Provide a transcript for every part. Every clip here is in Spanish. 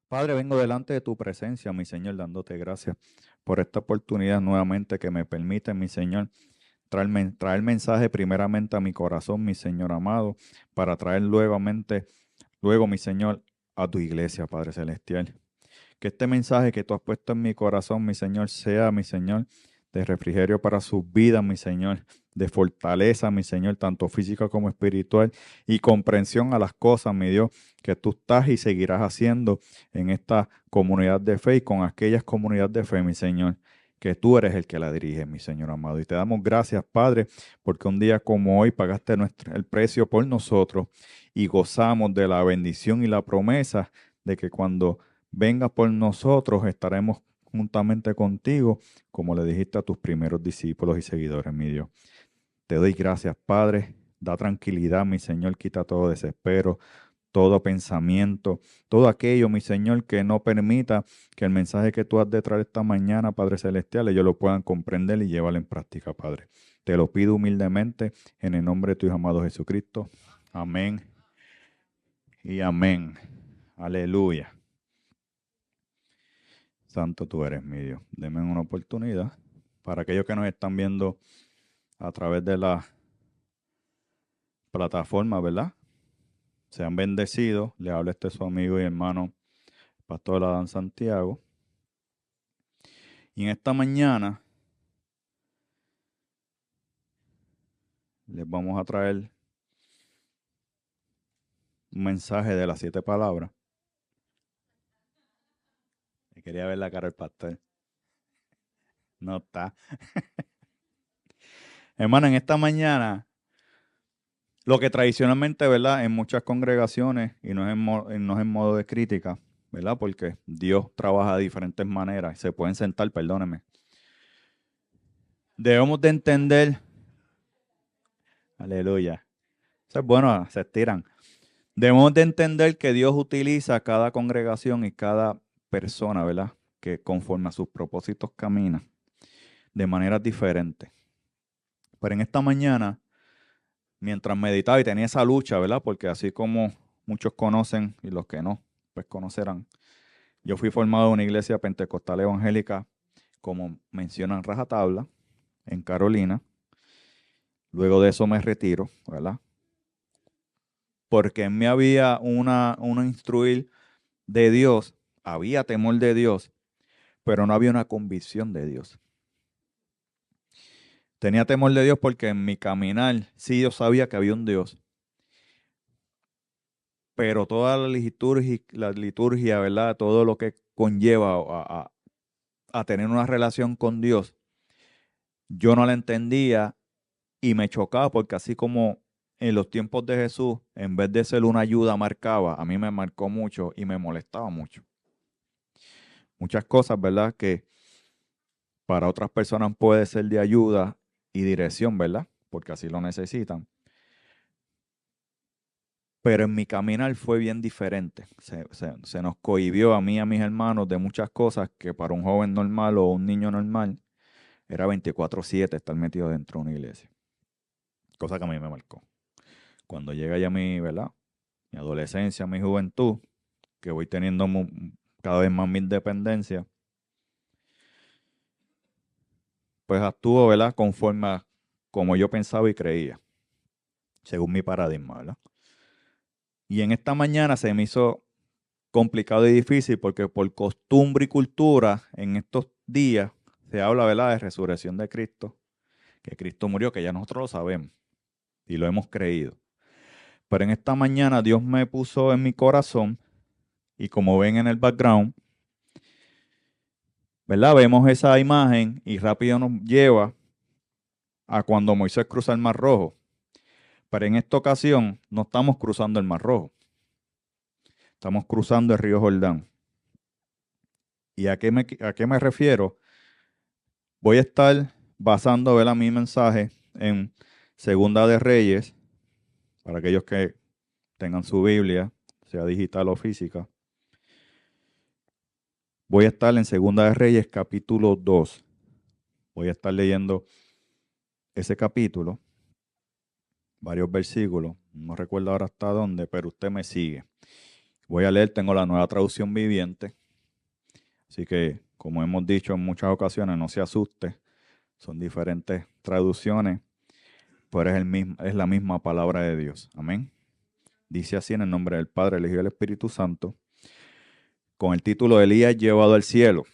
Padre, vengo delante de tu presencia, mi Señor, dándote gracias por esta oportunidad nuevamente que me permite, mi Señor, traer mensaje primeramente a mi corazón, mi Señor amado, para traer luego, mi Señor, a tu iglesia, Padre Celestial. Que este mensaje que tú has puesto en mi corazón, mi Señor, sea, mi Señor, de refrigerio para sus vidas, mi Señor, de fortaleza, mi Señor, tanto física como espiritual, y comprensión a las cosas, mi Dios, que tú estás y seguirás haciendo en esta comunidad de fe y con aquellas comunidades de fe, mi Señor, que tú eres el que la dirige, mi Señor amado. Y te damos gracias, Padre, porque un día como hoy pagaste el precio por nosotros y gozamos de la bendición y la promesa de que cuando venga por nosotros, estaremos juntamente contigo, como le dijiste a tus primeros discípulos y seguidores, mi Dios. Te doy gracias, Padre. Da tranquilidad, mi Señor, quita todo desespero, todo pensamiento, todo aquello, mi Señor, que no permita que el mensaje que tú has de traer esta mañana, Padre Celestial, ellos lo puedan comprender y llevarlo en práctica, Padre. Te lo pido humildemente en el nombre de tu Hijo amado Jesucristo. Amén y amén. Aleluya. Santo tú eres, mi Dios. Deme una oportunidad. Para aquellos que nos están viendo a través de la plataforma, ¿verdad? Sean bendecidos. Le habla su amigo y hermano, Pastor Adán Santiago. Y en esta mañana les vamos a traer un mensaje de las 7 palabras. Quería ver la cara del pastor. No está. Hermano, en esta mañana, lo que tradicionalmente, ¿verdad? En muchas congregaciones, y no es en modo de crítica, ¿verdad? Porque Dios trabaja de diferentes maneras. Se pueden sentar, perdónenme. Debemos de entender, aleluya. Eso es bueno, se estiran. Debemos de entender que Dios utiliza cada congregación y cada persona, ¿verdad? Que conforme a sus propósitos camina de maneras diferentes. Pero en esta mañana, mientras meditaba y tenía esa lucha, ¿verdad? Porque así como muchos conocen y los que no, pues conocerán. Yo fui formado en una iglesia pentecostal evangélica, como mencionan Rajatabla, en Carolina. Luego de eso me retiro, ¿verdad? Porque en mí había una instruir de Dios, había temor de Dios, pero no había una convicción de Dios. Tenía temor de Dios porque en mi caminar sí yo sabía que había un Dios, pero toda la liturgia, ¿verdad? Todo lo que conlleva a tener una relación con Dios, yo no la entendía y me chocaba porque así como en los tiempos de Jesús, en vez de ser una ayuda marcaba, a mí me marcó mucho y me molestaba mucho. Muchas cosas, ¿verdad? Que para otras personas puede ser de ayuda y dirección, ¿verdad? Porque así lo necesitan. Pero en mi caminar fue bien diferente. Se nos cohibió a mí y a mis hermanos de muchas cosas que para un joven normal o un niño normal era 24/7 estar metido dentro de una iglesia. Cosa que a mí me marcó. Cuando llega ya mi, ¿verdad? Mi adolescencia, mi juventud, que voy teniendo cada vez más mi independencia, pues actúo, ¿verdad? Conforme a como yo pensaba y creía, según mi paradigma, ¿verdad? Y en esta mañana se me hizo complicado y difícil porque por costumbre y cultura en estos días se habla, ¿verdad?, de resurrección de Cristo, que Cristo murió, que ya nosotros lo sabemos y lo hemos creído. Pero en esta mañana Dios me puso en mi corazón y como ven en el background, ¿verdad? Vemos esa imagen y rápido nos lleva a cuando Moisés cruza el Mar Rojo. Pero en esta ocasión no estamos cruzando el Mar Rojo, estamos cruzando el río Jordán. ¿Y a qué me refiero? Voy a estar basando, ¿verdad?, mi mensaje en Segunda de Reyes, para aquellos que tengan su Biblia, sea digital o física. Voy a estar en Segunda de Reyes, capítulo 2. Voy a estar leyendo ese capítulo, varios versículos. No recuerdo ahora hasta dónde, pero usted me sigue. Voy a leer, tengo la Nueva Traducción Viviente. Así que, como hemos dicho en muchas ocasiones, no se asuste. Son diferentes traducciones, pero es la misma palabra de Dios. Amén. Dice así en el nombre del Padre, el Hijo y el Espíritu Santo, con el título Elías llevado al cielo.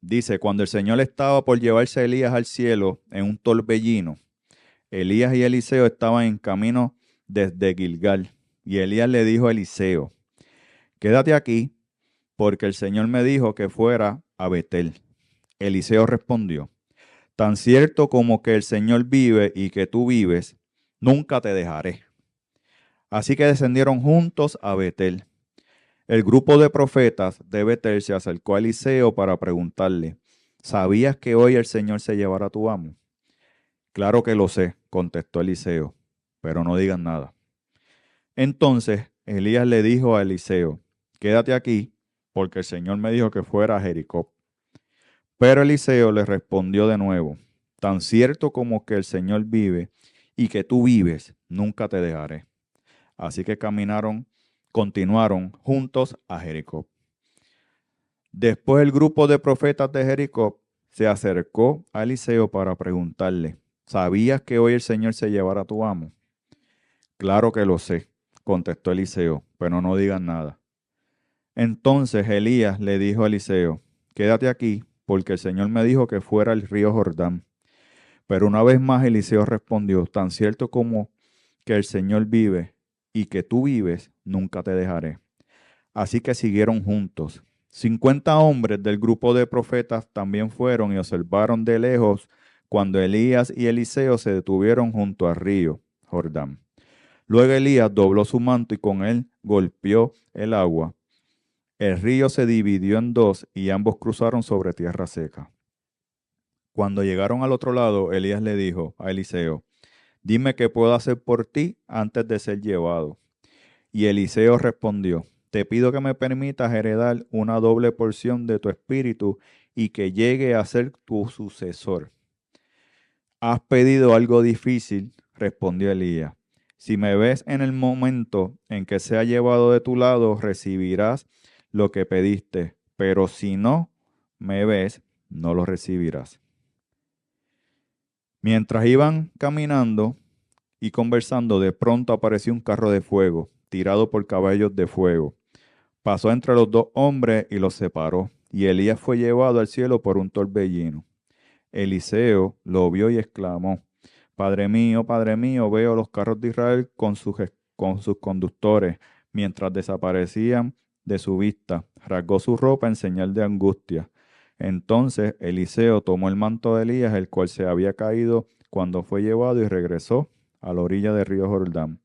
Dice, cuando el Señor estaba por llevarse a Elías al cielo en un torbellino, Elías y Eliseo estaban en camino desde Gilgal. Y Elías le dijo a Eliseo, quédate aquí, porque el Señor me dijo que fuera a Betel. Eliseo respondió, tan cierto como que el Señor vive y que tú vives, nunca te dejaré. Así que descendieron juntos a Betel. El grupo de profetas de Betel se acercó a Eliseo para preguntarle, ¿sabías que hoy el Señor se llevará a tu amo? Claro que lo sé, contestó Eliseo, pero no digan nada. Entonces Elías le dijo a Eliseo, quédate aquí, porque el Señor me dijo que fuera a Jericó. Pero Eliseo le respondió de nuevo, tan cierto como que el Señor vive y que tú vives, nunca te dejaré. Así que continuaron juntos a Jericó. Después el grupo de profetas de Jericó se acercó a Eliseo para preguntarle, ¿sabías que hoy el Señor se llevará a tu amo? Claro que lo sé, contestó Eliseo, pero no digan nada. Entonces Elías le dijo a Eliseo, quédate aquí, porque el Señor me dijo que fuera al río Jordán. Pero una vez más Eliseo respondió, tan cierto como que el Señor vive y que tú vives, nunca te dejaré. Así que siguieron juntos. 50 hombres del grupo de profetas también fueron y observaron de lejos cuando Elías y Eliseo se detuvieron junto al río Jordán. Luego Elías dobló su manto y con él golpeó el agua. El río se dividió en dos y ambos cruzaron sobre tierra seca. Cuando llegaron al otro lado, Elías le dijo a Eliseo, dime qué puedo hacer por ti antes de ser llevado. Y Eliseo respondió, te pido que me permitas heredar una doble porción de tu espíritu y que llegue a ser tu sucesor. Has pedido algo difícil, respondió Elías. Si me ves en el momento en que sea llevado de tu lado, recibirás lo que pediste, pero si no me ves, no lo recibirás. Mientras iban caminando y conversando, de pronto apareció un carro de fuego, tirado por caballos de fuego. Pasó entre los dos hombres y los separó, y Elías fue llevado al cielo por un torbellino. Eliseo lo vio y exclamó, Padre mío, veo los carros de Israel con sus conductores, mientras desaparecían de su vista. Rasgó su ropa en señal de angustia. Entonces Eliseo tomó el manto de Elías, el cual se había caído cuando fue llevado, y regresó a la orilla del río Jordán.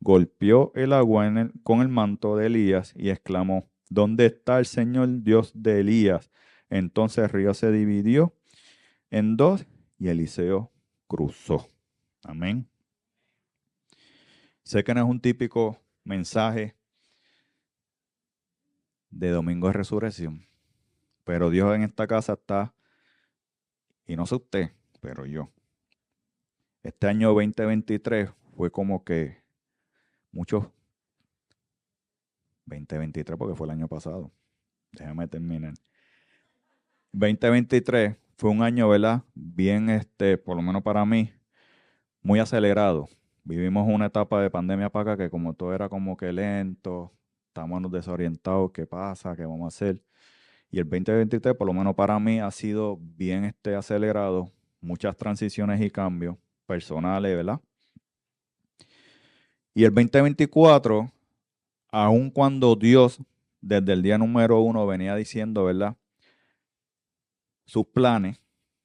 Golpeó el agua con el manto de Elías y exclamó, ¿dónde está el Señor Dios de Elías? Entonces el río se dividió en dos y Eliseo cruzó. Amén. Sé que no es un típico mensaje de Domingo de Resurrección, pero Dios en esta casa está, y no sé usted, pero yo. Este año 2023 fue como que muchos, 2023 porque fue el año pasado, déjame terminar. 2023 fue un año, ¿verdad? Bien, por lo menos para mí, muy acelerado. Vivimos una etapa de pandemia para acá que como todo era como que lento, estamos desorientados, ¿qué pasa? ¿Qué vamos a hacer? Y el 2023, por lo menos para mí, ha sido bien acelerado, muchas transiciones y cambios personales, ¿verdad? Y el 2024, aun cuando Dios desde el día número 1 venía diciendo, ¿verdad? Sus planes,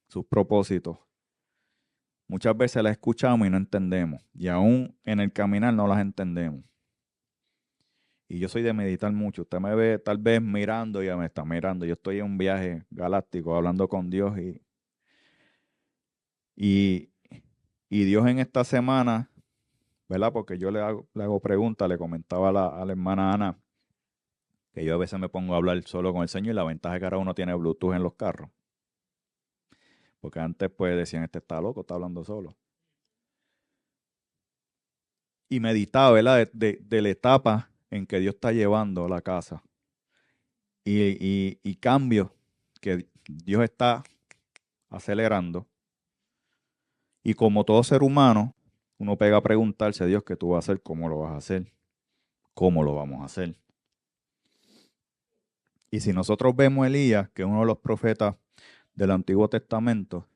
sus propósitos, muchas veces las escuchamos y no entendemos. Y aún en el caminar no las entendemos. Y yo soy de meditar mucho. Usted me ve tal vez mirando y ya me está mirando. Yo estoy en un viaje galáctico hablando con Dios y, y Dios en esta semana, ¿verdad? Porque yo le hago preguntas, le comentaba a la hermana Ana que yo a veces me pongo a hablar solo con el Señor y la ventaja es que ahora uno tiene Bluetooth en los carros. Porque antes pues decían, este está loco, está hablando solo. Y meditaba, ¿verdad? De la etapa en que Dios está llevando la casa y cambios que Dios está acelerando. Y como todo ser humano, uno pega a preguntarse, Dios, ¿qué tú vas a hacer? ¿Cómo lo vas a hacer? ¿Cómo lo vamos a hacer? Y si nosotros vemos a Elías, que es uno de los profetas del Antiguo Testamento,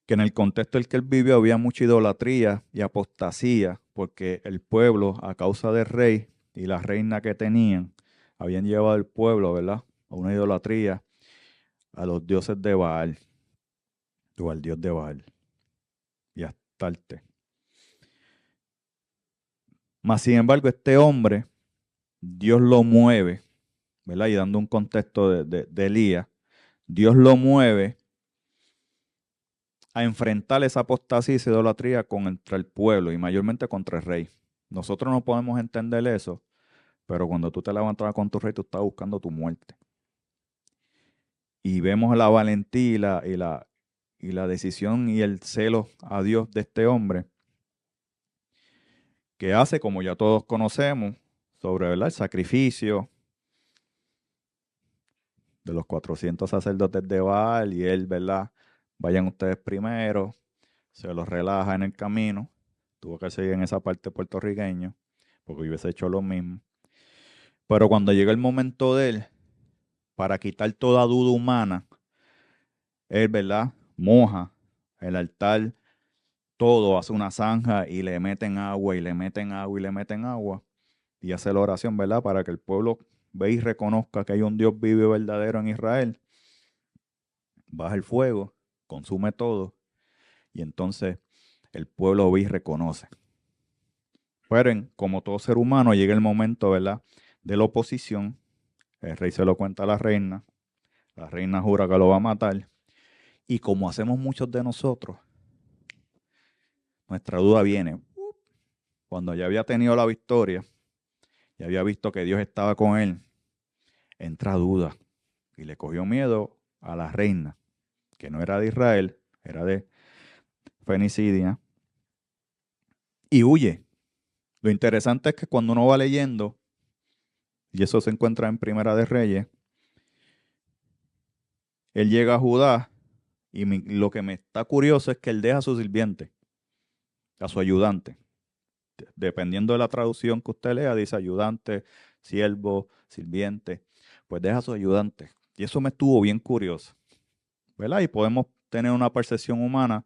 que en el contexto en el que él vivió había mucha idolatría y apostasía, porque el pueblo, a causa del rey y la reina que tenían, habían llevado al pueblo, ¿verdad?, a una idolatría, a los dioses de Baal, o al dios de Baal, y a Astarte. Mas, sin embargo, este hombre, Dios lo mueve, ¿verdad? Y dando un contexto de Elías, Dios lo mueve a enfrentar esa apostasía y esa idolatría contra el pueblo y mayormente contra el rey. Nosotros no podemos entender eso, pero cuando tú te levantas con tu rey, tú estás buscando tu muerte. Y vemos la valentía y la decisión y el celo a Dios de este hombre, que hace, como ya todos conocemos, sobre, ¿verdad?, el sacrificio de los 400 sacerdotes de Baal, y él, ¿verdad?, vayan ustedes primero, se los relaja en el camino. Tuvo que seguir en esa parte puertorriqueña, porque hubiese hecho lo mismo. Pero cuando llega el momento de él, para quitar toda duda humana, él, ¿verdad?, moja el altar, todo, hace una zanja y le meten agua y le meten agua y le meten agua, y hace la oración, ¿verdad?, para que el pueblo vea y reconozca que hay un Dios vivo y verdadero en Israel. Baja el fuego, consume todo, y entonces el pueblo ve y reconoce. Pero como todo ser humano, llega el momento, ¿verdad?, de la oposición. El rey se lo cuenta a la reina jura que lo va a matar, y como hacemos muchos de nosotros, nuestra duda viene. Cuando ya había tenido la victoria y había visto que Dios estaba con él, entra duda y le cogió miedo a la reina, que no era de Israel, era de Fenicidia, y huye. Lo interesante es que cuando uno va leyendo, y eso se encuentra en Primera de Reyes, él llega a Judá, y lo que me está curioso es que él deja a su sirviente, a su ayudante. Dependiendo de la traducción que usted lea, dice ayudante, siervo, sirviente, pues deja a su ayudante. Y eso me estuvo bien curioso, ¿verdad? Y podemos tener una percepción humana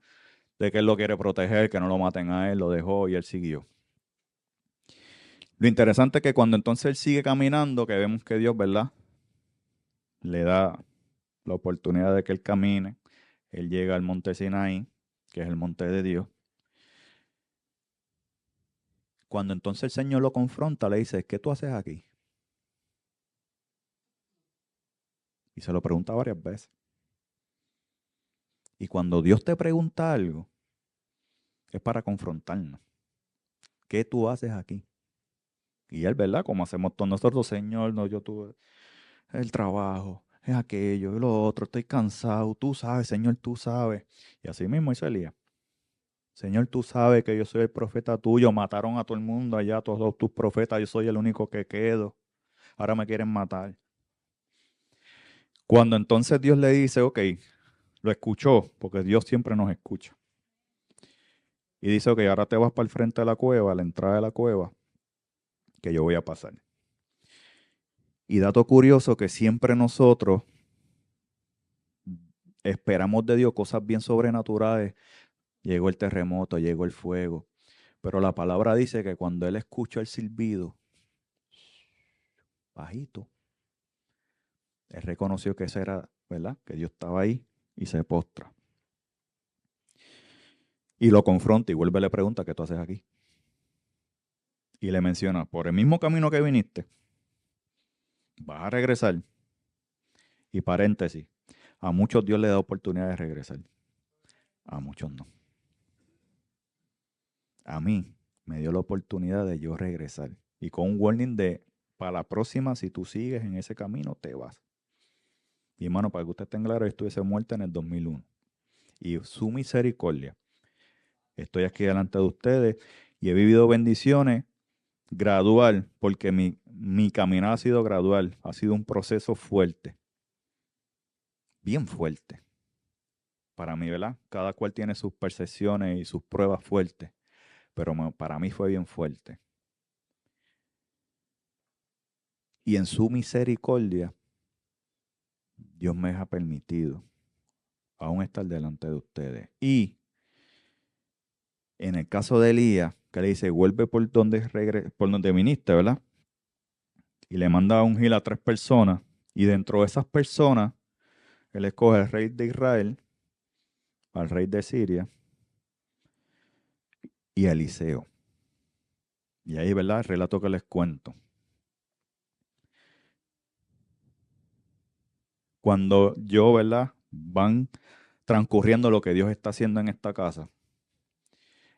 de que él lo quiere proteger, que no lo maten a él, lo dejó y él siguió. Lo interesante es que cuando entonces él sigue caminando, que vemos que Dios, ¿verdad?, le da la oportunidad de que él camine, él llega al monte Sinaí, que es el monte de Dios. Cuando entonces el Señor lo confronta, le dice, ¿qué tú haces aquí? Y se lo pregunta varias veces. Y cuando Dios te pregunta algo, es para confrontarnos. ¿Qué tú haces aquí? Y él, ¿verdad?, como hacemos todos nosotros, Señor, no, yo tuve el trabajo, es aquello, y lo otro, estoy cansado, tú sabes, Señor, tú sabes. Y así mismo hizo Elías. Señor, tú sabes que yo soy el profeta tuyo, mataron a todo el mundo allá, todos tus profetas, yo soy el único que quedo, ahora me quieren matar. Cuando entonces Dios le dice, ok, lo escuchó, porque Dios siempre nos escucha. Y dice, ok, ahora te vas para el frente de la cueva, a la entrada de la cueva, que yo voy a pasar. Y dato curioso que siempre nosotros esperamos de Dios cosas bien sobrenaturales. Llegó el terremoto, llegó el fuego. Pero la palabra dice que cuando él escuchó el silbido, bajito, él reconoció que ese era, ¿verdad?, que Dios estaba ahí y se postra. Y lo confronta y vuelve y le pregunta, ¿qué tú haces aquí? Y le menciona, por el mismo camino que viniste, vas a regresar. Y paréntesis, a muchos Dios le da oportunidad de regresar, a muchos no. A mí me dio la oportunidad de yo regresar. Y con un warning de, para la próxima, si tú sigues en ese camino, te vas. Y hermano, para que usted esté claro, yo estuviese muerto en el 2001. Y su misericordia, estoy aquí delante de ustedes y he vivido bendiciones gradual, porque mi caminar ha sido gradual, ha sido un proceso fuerte, bien fuerte. Para mí, ¿verdad? Cada cual tiene sus percepciones y sus pruebas fuertes, pero para mí fue bien fuerte. Y en su misericordia, Dios me ha permitido aún estar delante de ustedes. Y en el caso de Elías, que le dice, vuelve por donde viniste, ¿verdad? Y le manda a ungir a 3 personas. Y dentro de esas personas, él escoge al rey de Israel, al rey de Siria y a Eliseo. Y ahí, ¿verdad? El relato que les cuento. Cuando yo, ¿verdad? Van transcurriendo lo que Dios está haciendo en esta casa,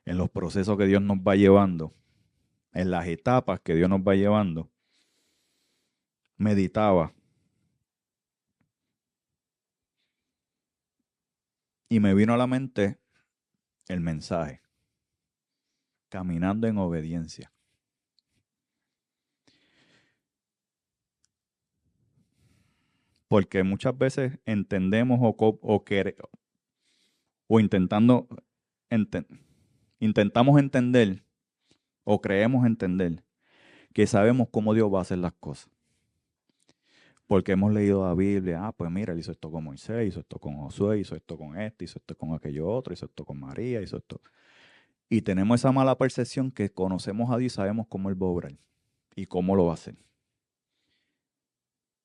en los procesos que Dios nos va llevando, en las etapas que Dios nos va llevando, meditaba y me vino a la mente el mensaje, caminando en obediencia. Porque muchas veces entendemos o intentamos entender o creemos entender que sabemos cómo Dios va a hacer las cosas. Porque hemos leído la Biblia, pues mira, él hizo esto con Moisés, hizo esto con Josué, hizo esto con este, hizo esto con aquello otro, hizo esto con María, hizo esto. Y tenemos esa mala percepción que conocemos a Dios y sabemos cómo Él va a obrar y cómo lo va a hacer.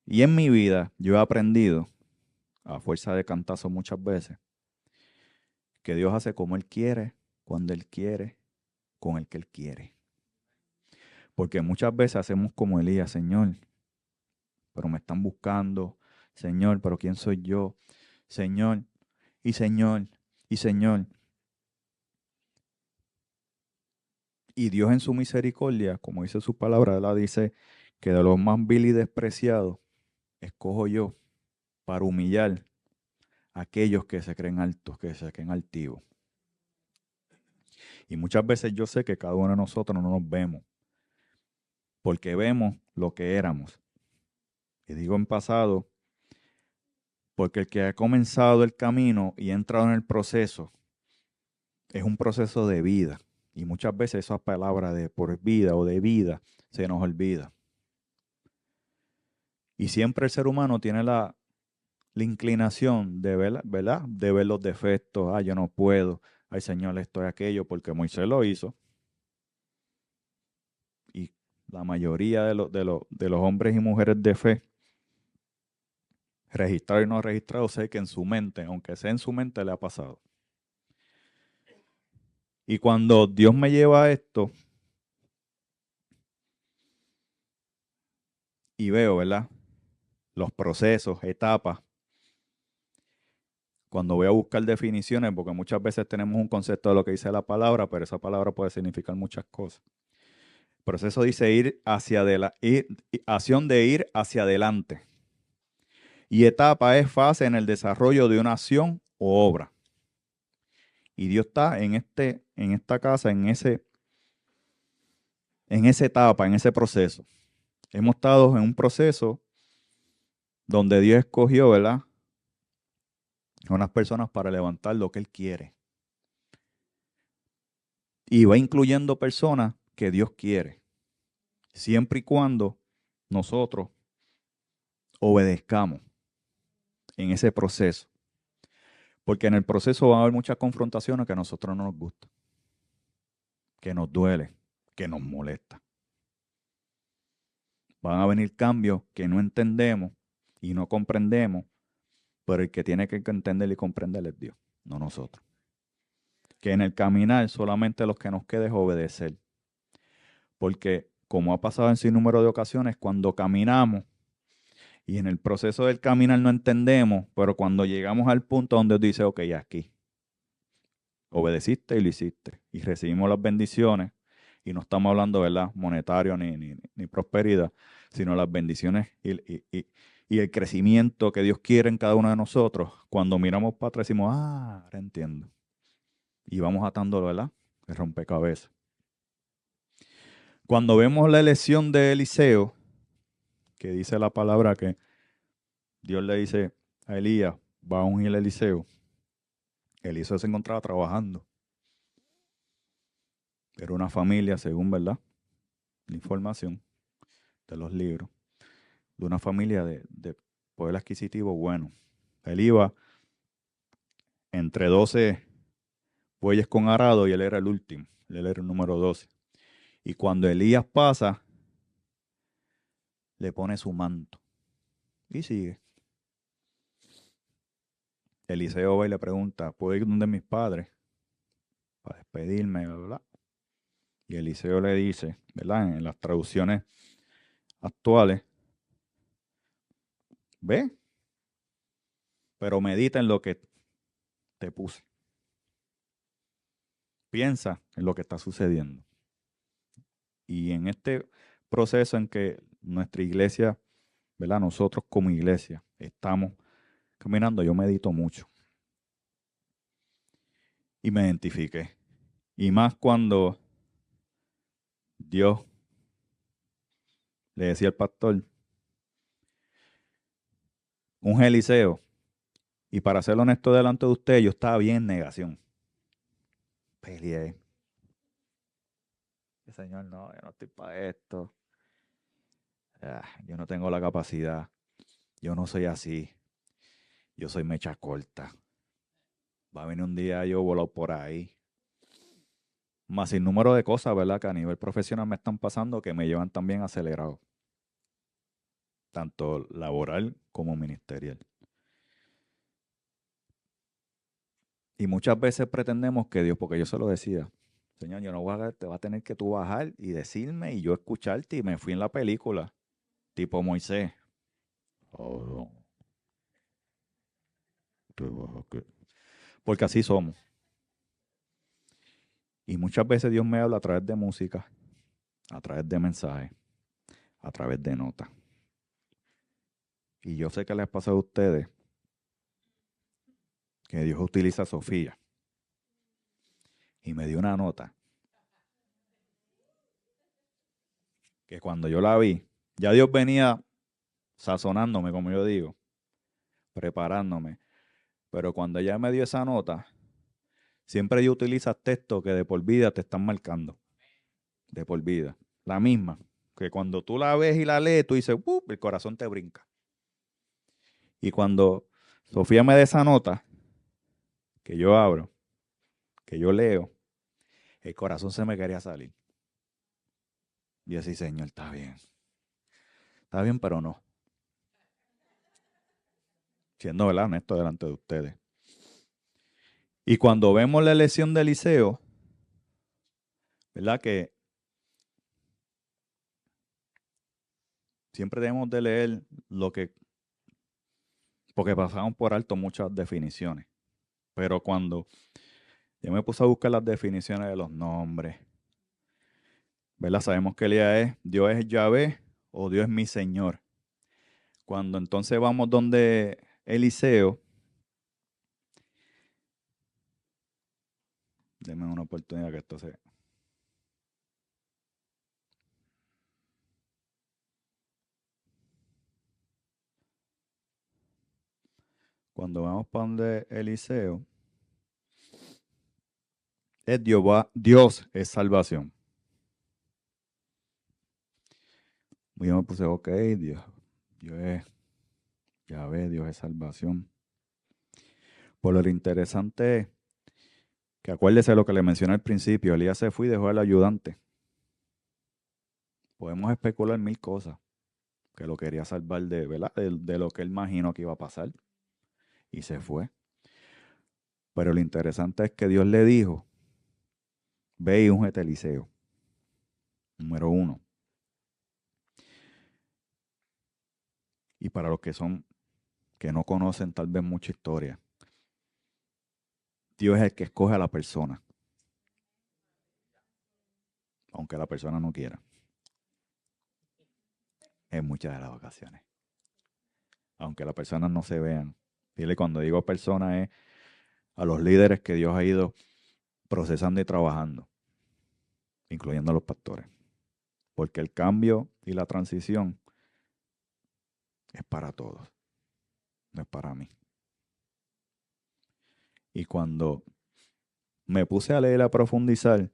Y en mi vida yo he aprendido, a fuerza de cantazo muchas veces, que Dios hace como Él quiere, cuando Él quiere, con el que Él quiere. Porque muchas veces hacemos como Elías, Señor, pero me están buscando, Señor, pero ¿quién soy yo? Señor, y Señor, y Señor. Y Dios en su misericordia, como dice su palabra, la dice que de los más vil y despreciados, escojo yo para humillar a aquellos que se creen altos, que se creen altivos. Y muchas veces yo sé que cada uno de nosotros no nos vemos, porque vemos lo que éramos. Y digo en pasado, porque el que ha comenzado el camino y ha entrado en el proceso, es un proceso de vida. Y muchas veces esa palabra de por vida o de vida se nos olvida. Y siempre el ser humano tiene la inclinación de ver, ¿verdad? De ver los defectos. Yo no puedo. Ay, Señor, esto y aquello, porque Moisés lo hizo. Y la mayoría de los hombres y mujeres de fe, registrado y no registrado, sé que en su mente, aunque sea en su mente, le ha pasado. Y cuando Dios me lleva a esto y veo, ¿verdad? Los procesos, etapas, cuando voy a buscar definiciones, porque muchas veces tenemos un concepto de lo que dice la palabra, pero esa palabra puede significar muchas cosas. El proceso dice ir hacia adelante, acción de ir hacia adelante. Y etapa es fase en el desarrollo de una acción o obra. Y Dios está en esta casa, en esa etapa, en ese proceso. Hemos estado en un proceso donde Dios escogió, ¿verdad? A unas personas para levantar lo que Él quiere. Y va incluyendo personas que Dios quiere. Siempre y cuando nosotros obedezcamos en ese proceso. Porque en el proceso van a haber muchas confrontaciones que a nosotros no nos gustan, que nos duele, que nos molesta. Van a venir cambios que no entendemos y no comprendemos, pero el que tiene que entender y comprender es Dios, no nosotros. Que en el caminar solamente lo que nos queda es obedecer. Porque como ha pasado en sin número de ocasiones, cuando caminamos y en el proceso del caminar no entendemos, pero cuando llegamos al punto donde dice, ok, aquí, obedeciste y lo hiciste, y recibimos las bendiciones, y no estamos hablando, ¿verdad?, monetario ni prosperidad, sino las bendiciones y el crecimiento que Dios quiere en cada uno de nosotros. Cuando miramos para atrás decimos, ahora entiendo. Y vamos atando, ¿verdad?, el rompecabezas. Cuando vemos la elección de Eliseo, que dice la palabra que Dios le dice a Elías, va a ungir a Eliseo. Eliseo se encontraba trabajando. Era una familia, según, ¿verdad?, la información de los libros, de una familia de poder adquisitivo bueno. Él iba entre 12 bueyes con arado y él era el último. Él era el número 12. Y cuando Elías pasa, le pone su manto y sigue. Eliseo va y le pregunta, ¿puedo ir donde mis padres para despedirme, ¿verdad? Y Eliseo le dice, ¿verdad?, en las traducciones actuales, ve, pero medita en lo que te puse. Piensa en lo que está sucediendo. Y en este proceso en que nuestra iglesia, ¿verdad?, nosotros como iglesia estamos caminando, yo medito mucho. Y me identifiqué. Y más cuando Dios le decía al pastor, un Eliseo, y para ser honesto delante de usted, yo estaba bien en negación. Peleé. Señor, no, yo no estoy para esto. Yo no tengo la capacidad. Yo no soy así. Yo soy mecha corta. Va a venir un día yo volado por ahí. Más sin número de cosas, ¿verdad?, que a nivel profesional me están pasando que me llevan también acelerado. Tanto laboral como ministerial. Y muchas veces pretendemos que Dios, porque yo se lo decía, Señor, yo no voy a, te va a tener que tú bajar y decirme y yo escucharte, y me fui en la película, tipo Moisés. Oh, porque así somos. Y muchas veces Dios me habla a través de música, a través de mensajes, a través de notas. Y yo sé que les pasa a ustedes que Dios utiliza a Sofía. Y me dio una nota que cuando yo la vi, ya Dios venía sazonándome, como yo digo, preparándome. Pero cuando ella me dio esa nota, siempre ella utiliza textos que de por vida te están marcando. De por vida. La misma. Que cuando tú la ves y la lees, tú dices, el corazón te brinca. Y cuando Sofía me da esa nota, que yo abro, que yo leo, el corazón se me quería salir. Y así, Señor, está bien. Está bien, pero no. Siendo, ¿verdad?, honesto delante de ustedes. Y cuando vemos la elección de Eliseo, ¿verdad?, que siempre debemos de leer lo que, porque pasamos por alto muchas definiciones. Pero cuando yo me puse a buscar las definiciones de los nombres, ¿verdad? Sabemos que Elías es, Dios es Yahvé o Dios es mi Señor. Cuando entonces vamos donde Eliseo, denme una oportunidad que esto se... Cuando vamos para donde Eliseo, es Dios es salvación. Y yo me puse, ok, Dios es Yahvé, Dios es salvación. Por lo interesante es que acuérdese lo que le mencioné al principio, Elías se fue y dejó al ayudante. Podemos especular mil cosas, que lo quería salvar de, ¿verdad?, de lo que él imaginó que iba a pasar. Y se fue. Pero lo interesante es que Dios le dijo, ve y úngete Eliseo. Número 1. Y para los que no conocen tal vez mucha historia, Dios es el que escoge a la persona, aunque la persona no quiera, en muchas de las ocasiones. Aunque las personas no se vean. Dile, cuando digo persona es a los líderes que Dios ha ido procesando y trabajando, incluyendo a los pastores. porque el cambio y la transición es para todos, no es para mí. Y cuando me puse a leer, a profundizar,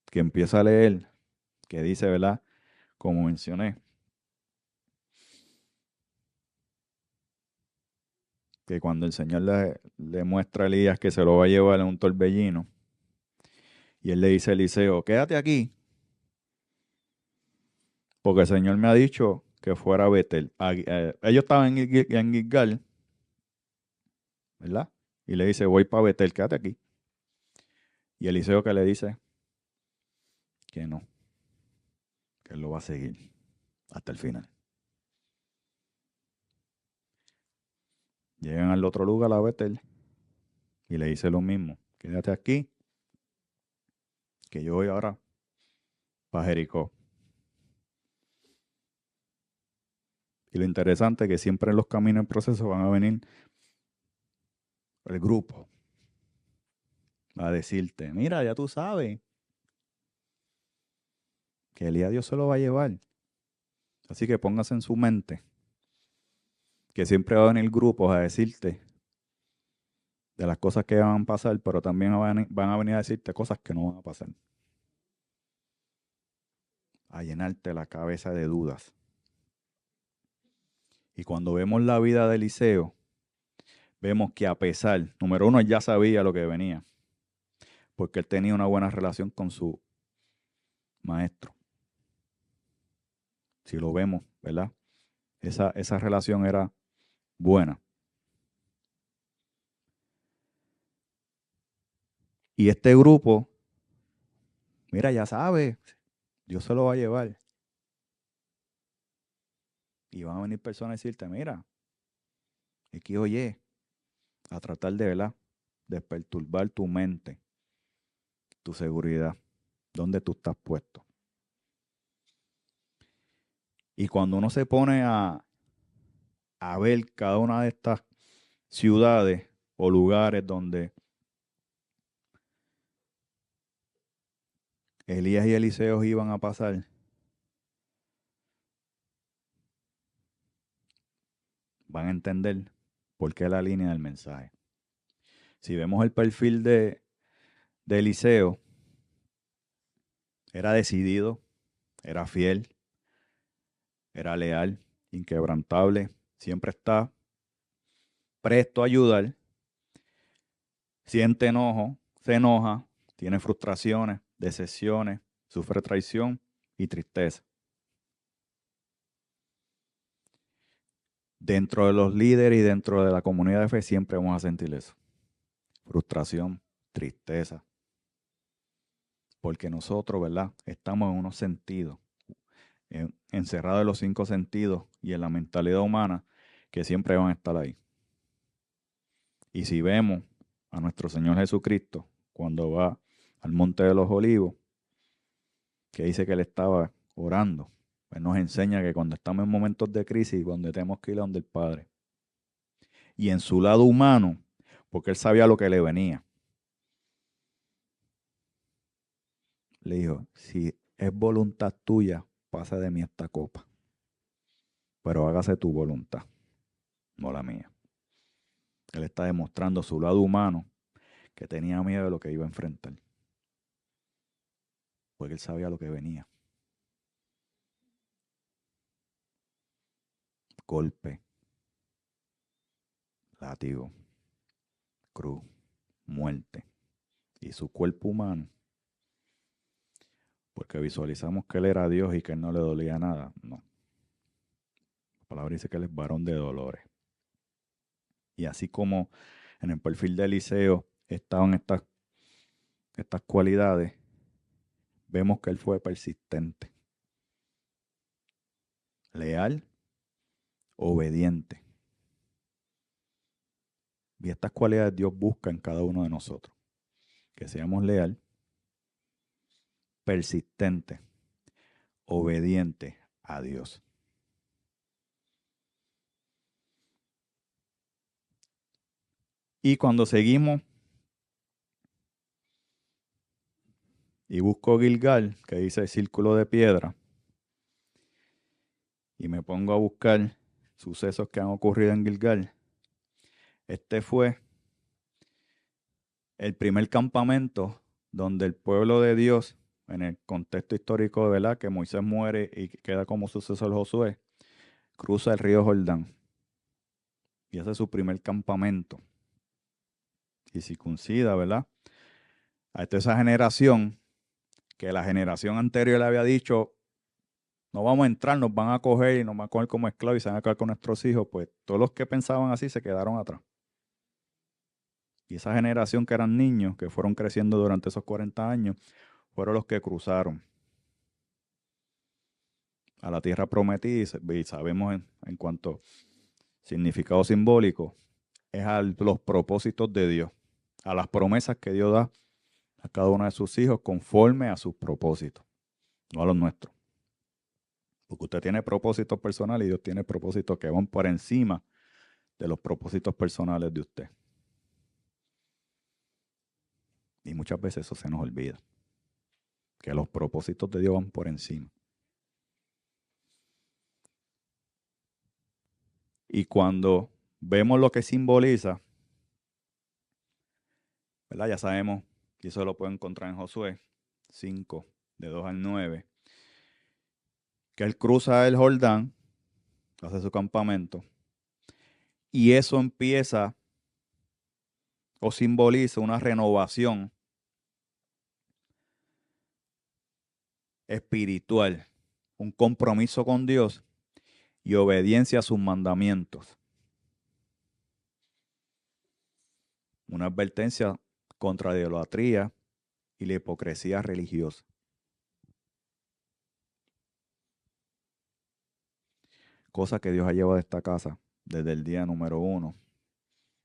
que empiezo a leer, que dice, ¿verdad? Como mencioné, que cuando el Señor le muestra a Elías que se lo va a llevar en un torbellino, y él le dice a Eliseo, quédate aquí, porque el Señor me ha dicho que fuera a Betel. Ellos estaban en Gilgal, ¿verdad? Y le dice, voy para Betel, quédate aquí. Y Eliseo que le dice que no, que él lo va a seguir hasta el final. Llegan al otro lugar, a Betel, y le dice lo mismo, quédate aquí, que yo voy ahora para Jericó. Y lo interesante es que siempre en los caminos en proceso van a venir el grupo a decirte, mira, ya tú sabes que Elías Dios se lo va a llevar. Así que póngase en su mente que siempre va a venir grupos a decirte de las cosas que van a pasar, pero también van a venir a decirte cosas que no van a pasar. A llenarte la cabeza de dudas. Y cuando vemos la vida de Eliseo, vemos que a pesar, número uno, él ya sabía lo que venía, porque él tenía una buena relación con su maestro. Si lo vemos, ¿verdad? Esa relación era buena. Y este grupo, mira, ya sabe, Dios se lo va a llevar. Y van a venir personas a decirte, mira, X o Y, a tratar de, ¿verdad? De perturbar tu mente, tu seguridad, dónde tú estás puesto. Y cuando uno se pone a ver cada una de estas ciudades o lugares donde Elías y Eliseo iban a pasar, van a entender por qué la línea del mensaje. Si vemos el perfil de Eliseo, era decidido, era fiel, era leal, inquebrantable, siempre está presto a ayudar, siente enojo, se enoja, tiene frustraciones, decepciones, sufre traición y tristeza. Dentro de los líderes y dentro de la comunidad de fe siempre vamos a sentir eso. Frustración, tristeza. Porque nosotros, ¿verdad? Estamos en unos sentidos, encerrados en los 5 sentidos y en la mentalidad humana que siempre van a estar ahí. Y si vemos a nuestro Señor Jesucristo cuando va al Monte de los Olivos, que dice que él estaba orando, pues nos enseña que cuando estamos en momentos de crisis, cuando tenemos que ir a donde el Padre, y en su lado humano, porque él sabía lo que le venía, le dijo, si es voluntad tuya, pasa de mí esta copa, pero hágase tu voluntad, no la mía. Él está demostrando su lado humano, que tenía miedo de lo que iba a enfrentar, porque él sabía lo que venía. Golpe, látigo, cruz, muerte. Y su cuerpo humano, porque visualizamos que él era Dios y que él no le dolía nada. No. La palabra dice que él es varón de dolores. Y así como en el perfil de Eliseo estaban estas cualidades, vemos que él fue persistente, leal, obediente. Y estas cualidades Dios busca en cada uno de nosotros. Que seamos leal, persistente, obediente a Dios. Y cuando seguimos y busco Gilgal, que dice el círculo de piedra, y me pongo a buscar sucesos que han ocurrido en Gilgal, este fue el primer campamento donde el pueblo de Dios, en el contexto histórico, ¿verdad?, que Moisés muere y queda como sucesor Josué, cruza el río Jordán. Y ese es su primer campamento. Y circuncida, ¿verdad?, a esa generación que la generación anterior le había dicho, no vamos a entrar, nos van a coger y nos van a coger como esclavos y se van a quedar con nuestros hijos. Pues todos los que pensaban así se quedaron atrás. Y esa generación que eran niños, que fueron creciendo durante esos 40 años, fueron los que cruzaron a la tierra prometida y sabemos en cuanto significado simbólico, es a los propósitos de Dios, a las promesas que Dios da a cada uno de sus hijos conforme a sus propósitos, no a los nuestros. Porque usted tiene propósitos personales y Dios tiene propósitos que van por encima de los propósitos personales de usted. Y muchas veces eso se nos olvida, que los propósitos de Dios van por encima. Y cuando vemos lo que simboliza, ¿verdad? Ya sabemos, y eso lo pueden encontrar en Josué 5, de 2 al 9, que él cruza el Jordán, hace su campamento, y eso empieza o simboliza una renovación espiritual, un compromiso con Dios y obediencia a sus mandamientos. Una advertencia contra la idolatría y la hipocresía religiosa. Cosa que Dios ha llevado a esta casa desde el día número 1,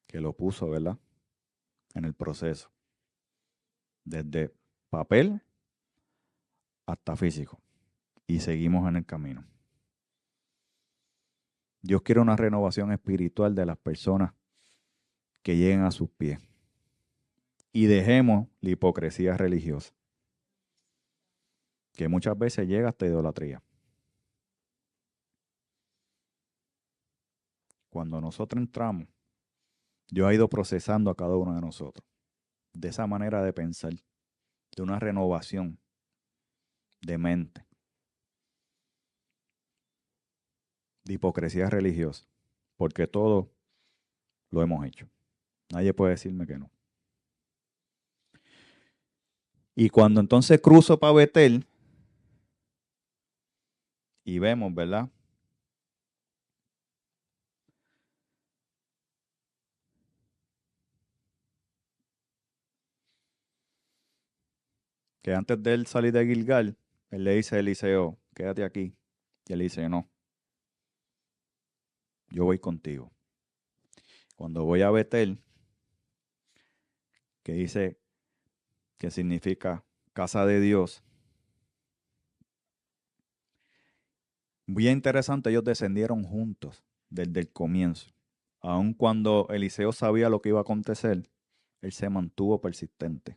que lo puso, ¿verdad?, en el proceso. Desde papel hasta físico. Y seguimos en el camino. Dios quiere una renovación espiritual de las personas que lleguen a sus pies. Y dejemos la hipocresía religiosa, que muchas veces llega hasta idolatría. Cuando nosotros entramos, Dios ha ido procesando a cada uno de nosotros de esa manera de pensar, de una renovación de mente, de hipocresía religiosa, porque todo lo hemos hecho. Nadie puede decirme que no. Y cuando entonces cruzo para Betel y vemos, ¿verdad?, que antes de él salir de Gilgal, él le dice a Eliseo, quédate aquí. Y él dice, no, yo voy contigo. Cuando voy a Betel, que dice que significa casa de Dios, bien interesante, ellos descendieron juntos desde el comienzo. Aun cuando Eliseo sabía lo que iba a acontecer, él se mantuvo persistente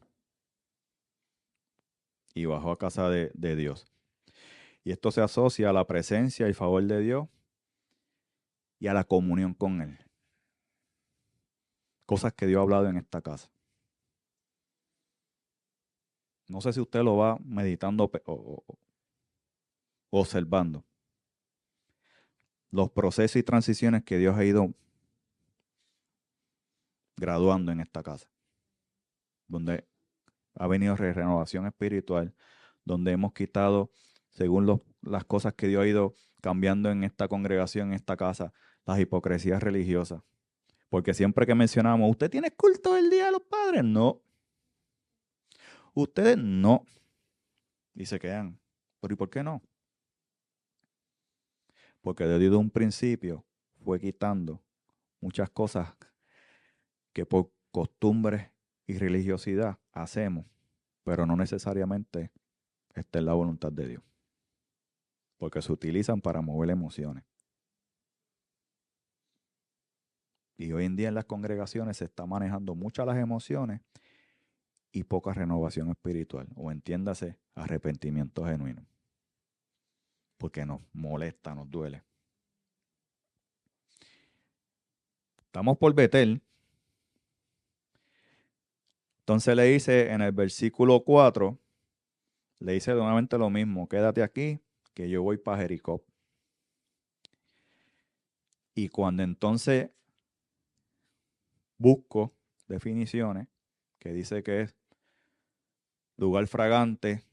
y bajó a casa de Dios. Y esto se asocia a la presencia y favor de Dios y a la comunión con Él. Cosas que Dios ha hablado en esta casa. No sé si usted lo va meditando o observando. Los procesos y transiciones que Dios ha ido graduando en esta casa. Donde ha venido renovación espiritual. Donde hemos quitado, según las cosas que Dios ha ido cambiando en esta congregación, en esta casa, las hipocresías religiosas. Porque siempre que mencionamos, ¿usted tiene culto el Día de los Padres? No. Ustedes no. Y se quedan. ¿Pero y por qué no? Porque desde un principio fue quitando muchas cosas que por costumbres y religiosidad hacemos, pero no necesariamente esta es la voluntad de Dios. Porque se utilizan para mover emociones. Y hoy en día en las congregaciones se está manejando muchas las emociones y poca renovación espiritual, o entiéndase, arrepentimiento genuino. Porque nos molesta, nos duele. Estamos por Betel. Entonces le dice en el versículo 4, le dice nuevamente lo mismo, quédate aquí, que yo voy para Jericó. Y cuando entonces busco definiciones, que dice que es lugar fragante,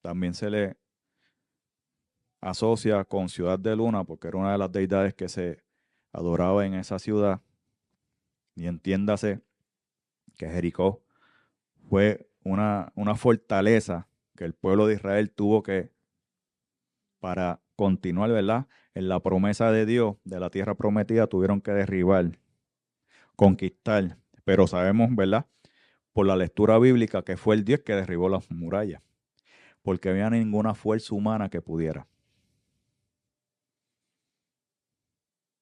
también se le asocia con Ciudad de Luna, porque era una de las deidades que se adoraba en esa ciudad. Y entiéndase que Jericó fue una fortaleza que el pueblo de Israel tuvo que, para continuar, ¿verdad?, en la promesa de Dios, de la tierra prometida, tuvieron que derribar, conquistar. Pero sabemos, ¿verdad?, por la lectura bíblica, que fue el Dios que derribó las murallas, porque no había ninguna fuerza humana que pudiera.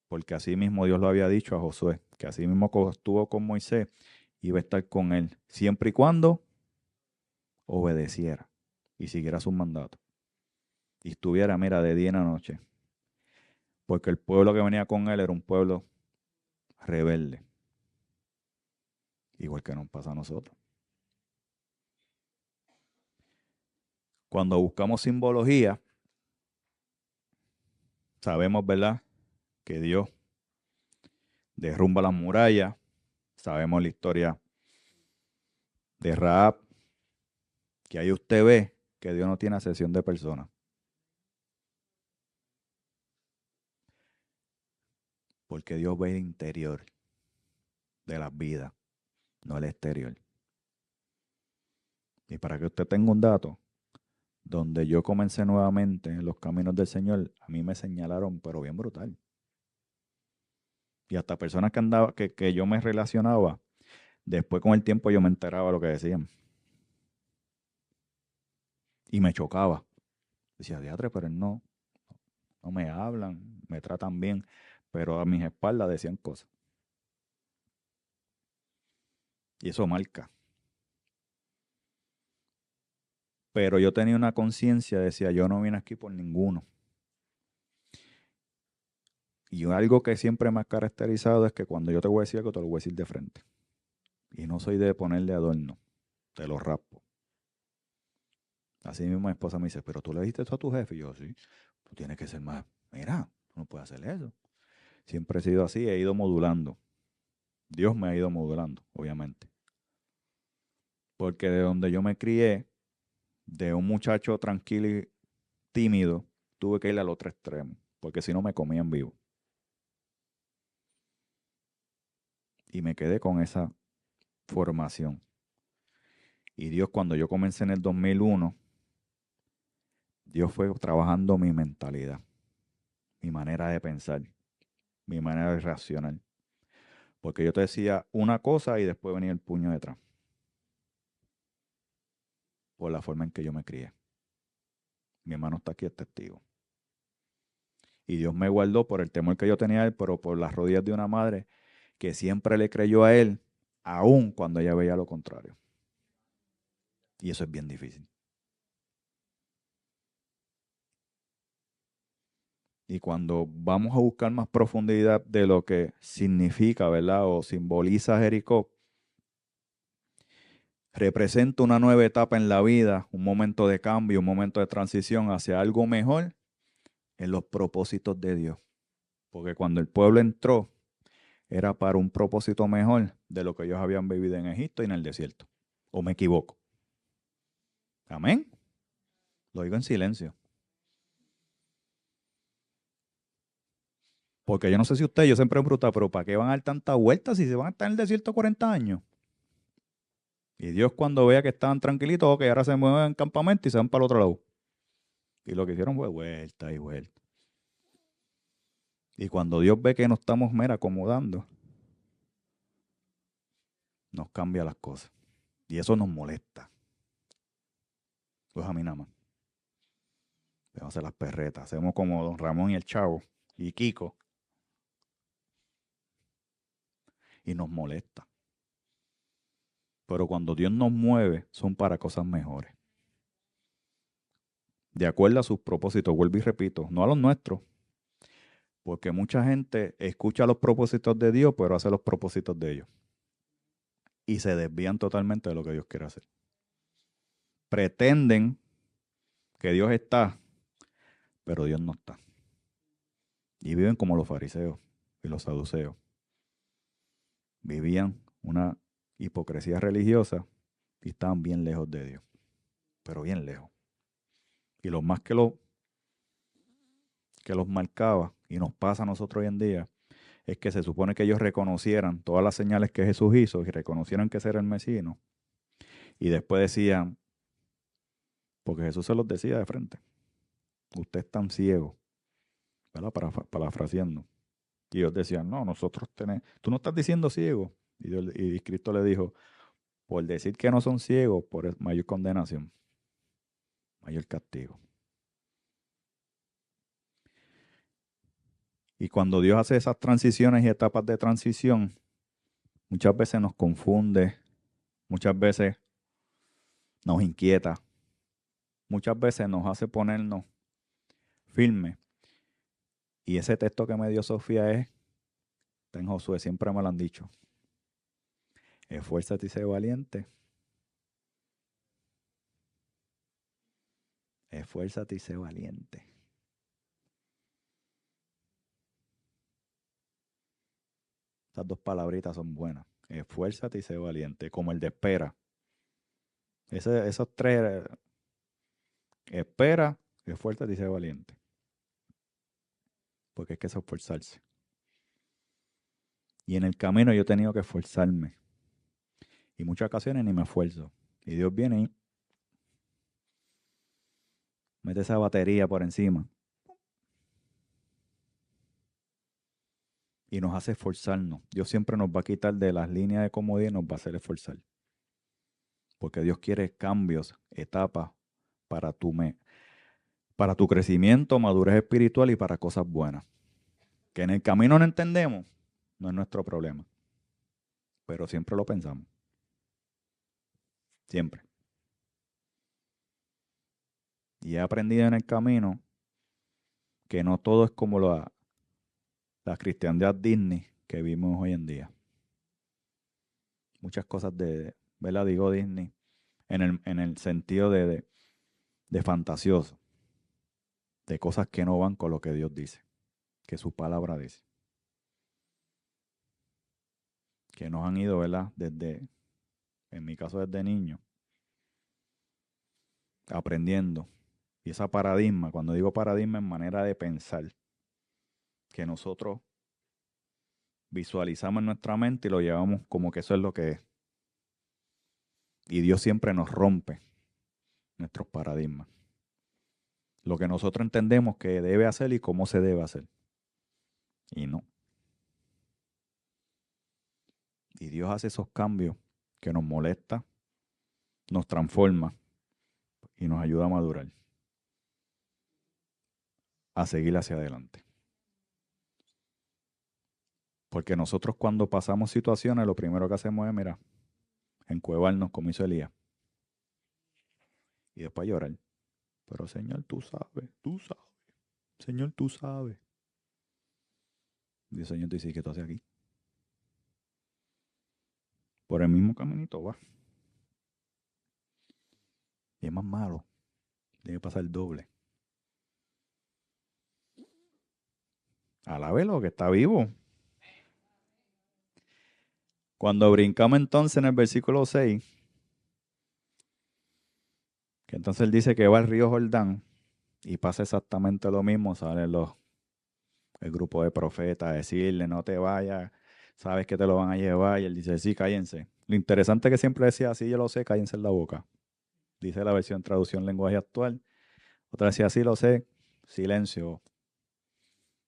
Porque así mismo Dios lo había dicho a Josué, que así mismo estuvo con Moisés, iba a estar con él, siempre y cuando obedeciera y siguiera sus mandatos. Y estuviera, mira, de día y de noche. Porque el pueblo que venía con él era un pueblo rebelde. Igual que nos pasa a nosotros. Cuando buscamos simbología, sabemos, ¿verdad?, que Dios derrumba las murallas. Sabemos la historia de Rahab, que ahí usted ve que Dios no tiene acepción de personas. Porque Dios ve el interior de las vidas, no el exterior. Y para que usted tenga un dato, donde yo comencé nuevamente en los caminos del Señor, a mí me señalaron, pero bien brutal. Y hasta personas que andaba, que yo me relacionaba, después con el tiempo yo me enteraba de lo que decían. Y me chocaba. Decía, diatre, pero no me hablan, me tratan bien, pero a mis espaldas decían cosas. Y eso marca. Pero yo tenía una conciencia, decía, yo no vine aquí por ninguno. Y algo que siempre me ha caracterizado es que cuando yo te voy a decir algo, te lo voy a decir de frente. Y no soy de ponerle adorno, te lo raspo. Así mismo mi esposa me dice, pero tú le dijiste eso a tu jefe. Y yo, sí, tú tienes que ser más, mira, tú no puedes hacer eso. Siempre he sido así, he ido modulando. Dios me ha ido modulando, obviamente. Porque de donde yo me crié, de un muchacho tranquilo y tímido, tuve que ir al otro extremo, porque si no me comían vivo. Y me quedé con esa formación. Y Dios, cuando yo comencé en el 2001, Dios fue trabajando mi mentalidad, mi manera de pensar, mi manera de reaccionar. Porque yo te decía una cosa y después venía el puño detrás. Por la forma en que yo me crié. Mi hermano está aquí, es testigo. Y Dios me guardó por el temor que yo tenía a él, pero por las rodillas de una madre que siempre le creyó a él, aun cuando ella veía lo contrario. Y eso es bien difícil. Y cuando vamos a buscar más profundidad de lo que significa, ¿verdad?, o simboliza Jericó, representa una nueva etapa en la vida, un momento de cambio, un momento de transición hacia algo mejor en los propósitos de Dios. Porque cuando el pueblo entró, era para un propósito mejor de lo que ellos habían vivido en Egipto y en el desierto. ¿O me equivoco? Amén. Lo digo en silencio. Porque yo no sé si ustedes, yo siempre he preguntado, pero ¿para qué van a dar tantas vueltas si se van a estar en el desierto 40 años? Y Dios, cuando vea que estaban tranquilitos, ok, ahora se mueven en campamento y se van para el otro lado. Y lo que hicieron fue vuelta y vuelta. Y cuando Dios ve que nos estamos, mera, acomodando, nos cambia las cosas. Y eso nos molesta. Pues a mí nada más. Vamos a hacer las perretas. Hacemos como Don Ramón y el Chavo y Kiko. Y nos molesta. Pero cuando Dios nos mueve, son para cosas mejores. De acuerdo a sus propósitos, vuelvo y repito, no a los nuestros, Porque mucha gente escucha los propósitos de Dios, pero hace los propósitos de ellos. Y se desvían totalmente de lo que Dios quiere hacer. Pretenden que Dios está, pero Dios no está. Y viven como los fariseos y los saduceos. Vivían una hipocresía religiosa y estaban bien lejos de Dios. Pero bien lejos. Y lo más que los marcaba, y nos pasa a nosotros hoy en día, es que se supone que ellos reconocieran todas las señales que Jesús hizo y reconocieran que ese era el Mesías. Y después decían, porque Jesús se los decía de frente, ustedes están ciegos, ¿verdad? Parafraseando. Y ellos decían, no, nosotros tenemos, tú no estás diciendo ciego. Y Cristo le dijo, por decir que no son ciegos, por mayor condenación, mayor castigo. Y cuando Dios hace esas transiciones y etapas de transición, muchas veces nos confunde, muchas veces nos inquieta, muchas veces nos hace ponernos firmes. Y ese texto que me dio Sofía está en Josué, siempre me lo han dicho. Esfuérzate y sé valiente. Esfuérzate y sé valiente. Estas dos palabritas son buenas. Esfuérzate y sé valiente, como el de espera. Esos tres, espera, esfuérzate y sé valiente. Porque es que es esforzarse. Y en el camino yo he tenido que esforzarme. Y muchas ocasiones ni me esfuerzo. Y Dios viene y mete esa batería por encima. Y nos hace esforzarnos. Dios siempre nos va a quitar de las líneas de comodidad y nos va a hacer esforzar. Porque Dios quiere cambios, etapas para para tu crecimiento, madurez espiritual y para cosas buenas. Que en el camino no entendemos, no es nuestro problema. Pero siempre lo pensamos. Siempre. Y he aprendido en el camino que no todo es como la cristiandad Disney que vimos hoy en día. Muchas cosas ¿verdad? Digo Disney, en el sentido de fantasioso, de cosas que no van con lo que Dios dice, que su palabra dice. Que nos han ido, ¿verdad? En mi caso desde niño, aprendiendo. Y esa paradigma, cuando digo paradigma, es manera de pensar, que nosotros visualizamos en nuestra mente y lo llevamos como que eso es lo que es. Y Dios siempre nos rompe nuestros paradigmas. Lo que nosotros entendemos que debe hacer y cómo se debe hacer. Y no. Y Dios hace esos cambios que nos molesta, nos transforma y nos ayuda a madurar, a seguir hacia adelante. Porque nosotros cuando pasamos situaciones, lo primero que hacemos es, mira, encuevarnos como hizo Elías. Y después llorar. Pero Señor, tú sabes, tú sabes. Señor, tú sabes. Y el Señor te dice, ¿qué tú haces aquí? Por el mismo caminito va. Y es más malo. Tiene que pasar el doble. Alábelo, que está vivo. Cuando brincamos entonces en el versículo 6, que entonces él dice que va al río Jordán y pasa exactamente lo mismo, sale el grupo de profetas a decirle, no te vayas, sabes que te lo van a llevar, y él dice, sí, cállense. Lo interesante es que siempre decía, sí, yo lo sé, cállense en la boca. Dice la versión traducción lenguaje actual. Otra decía, sí, lo sé, silencio.